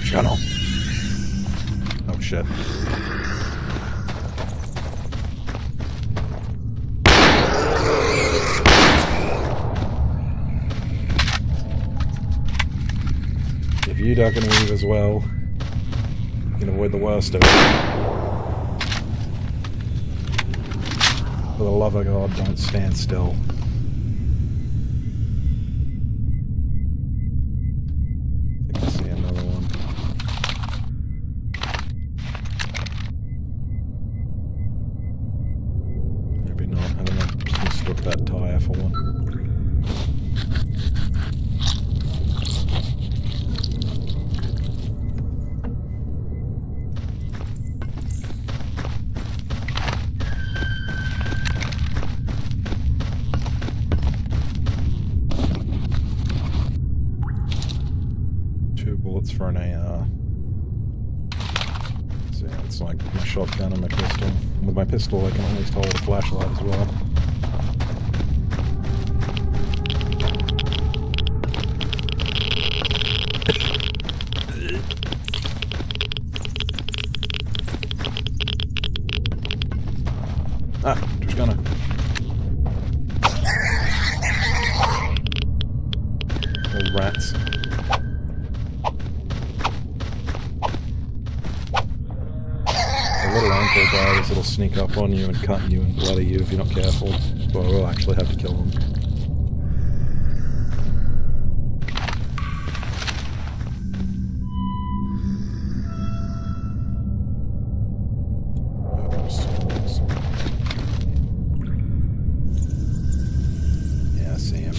Channel. Oh shit. If you duck and weave as well, you can avoid the worst of it. For the love of God, don't stand still. I think I see another one. Maybe not, I don't know. Just mistook that tire for one. For an AR. So yeah, it's like my shotgun and my pistol. With my pistol I can at least hold a flashlight as well. Ah, just gonna. Little rats. Little ankle guys that'll sneak up on you and cut you and bloody you if you're not careful. But we'll actually have to kill them. Yeah, I see him.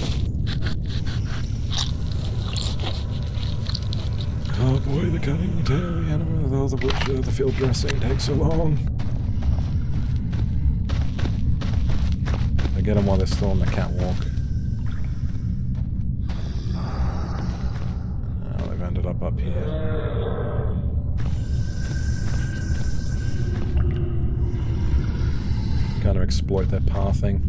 Oh boy, the cutting the tail, the animal, the butcher, the field dressing takes so long. I get them while they're still on the catwalk. Now they've ended up here. Kind of exploit their pathing.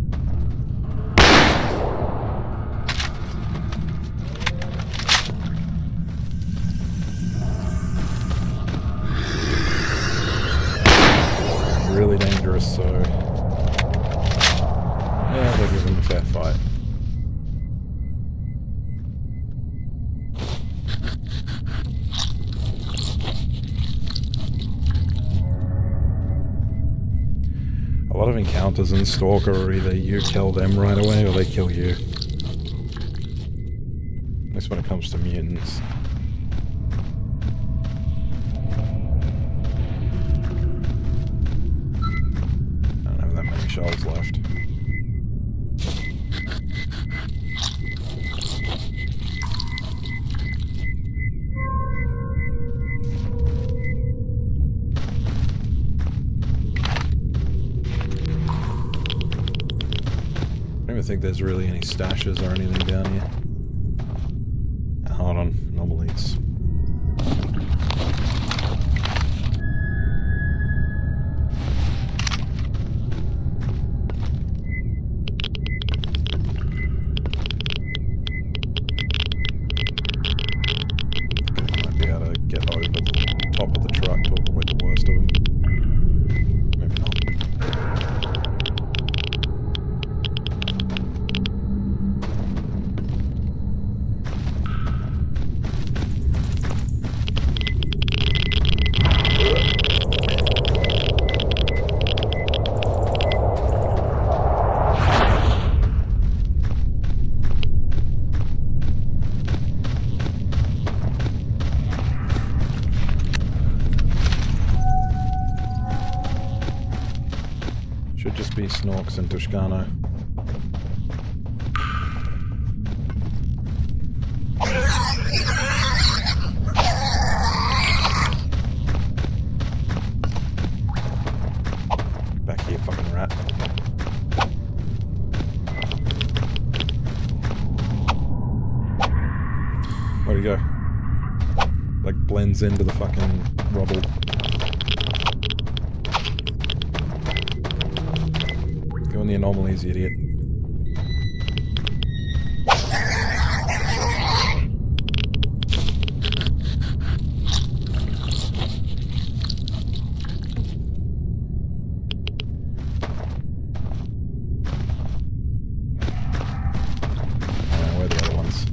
Really dangerous, so yeah, they'll give them a fair fight. A lot of encounters in S.T.A.L.K.E.R are either you kill them right away or they kill you. At least when it comes to mutants. Shells left. I don't even think there's really any stashes or anything down here. Hold on, anomalies. Should just be Snorks and Toscano. Back here, fucking rat. Where'd he go? Like, blends into the fucking rubble. Go in the anomalies, you idiot. Where are the other ones?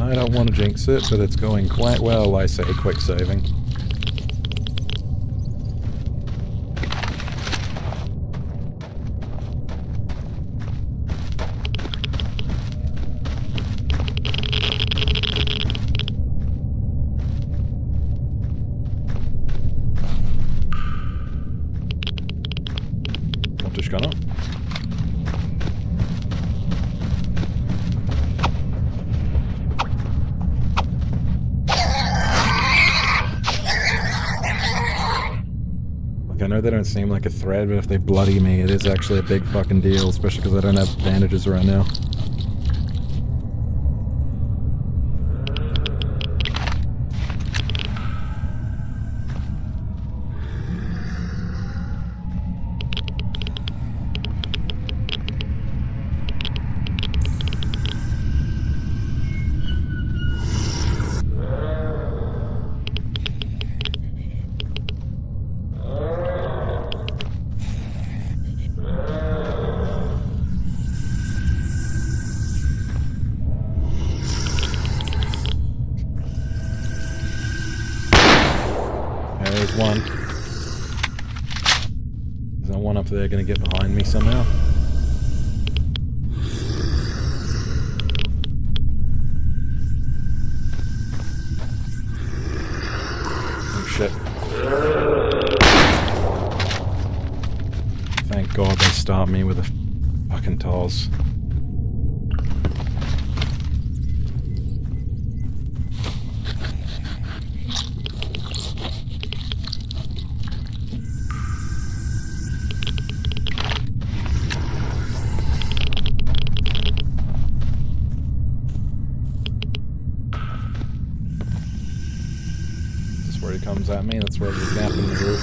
I don't want to jinx it, but it's going quite well, I say, quick saving. Montescano? I know they don't seem like a threat, but if they bloody me, it is actually a big fucking deal, especially because I don't have bandages right now. There's one. Is that one up there gonna get behind me somehow? Oh shit. Thank God they start me with a fucking toss. Where he comes at me, that's where there's a gap in the roof.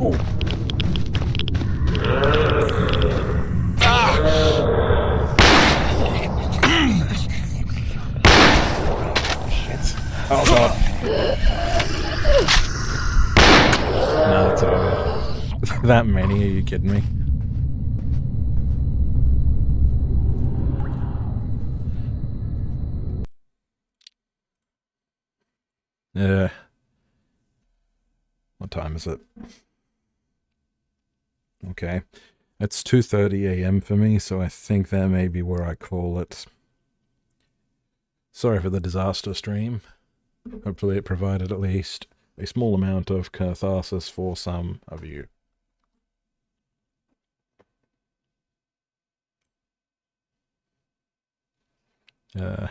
Oh. Shit. Oh god. No, that's over. That many? Are you kidding me? Yeah. What time is it? Okay. It's 2:30 AM for me, so I think that may be where I call it. Sorry for the disaster stream. Hopefully it provided at least a small amount of catharsis for some of you.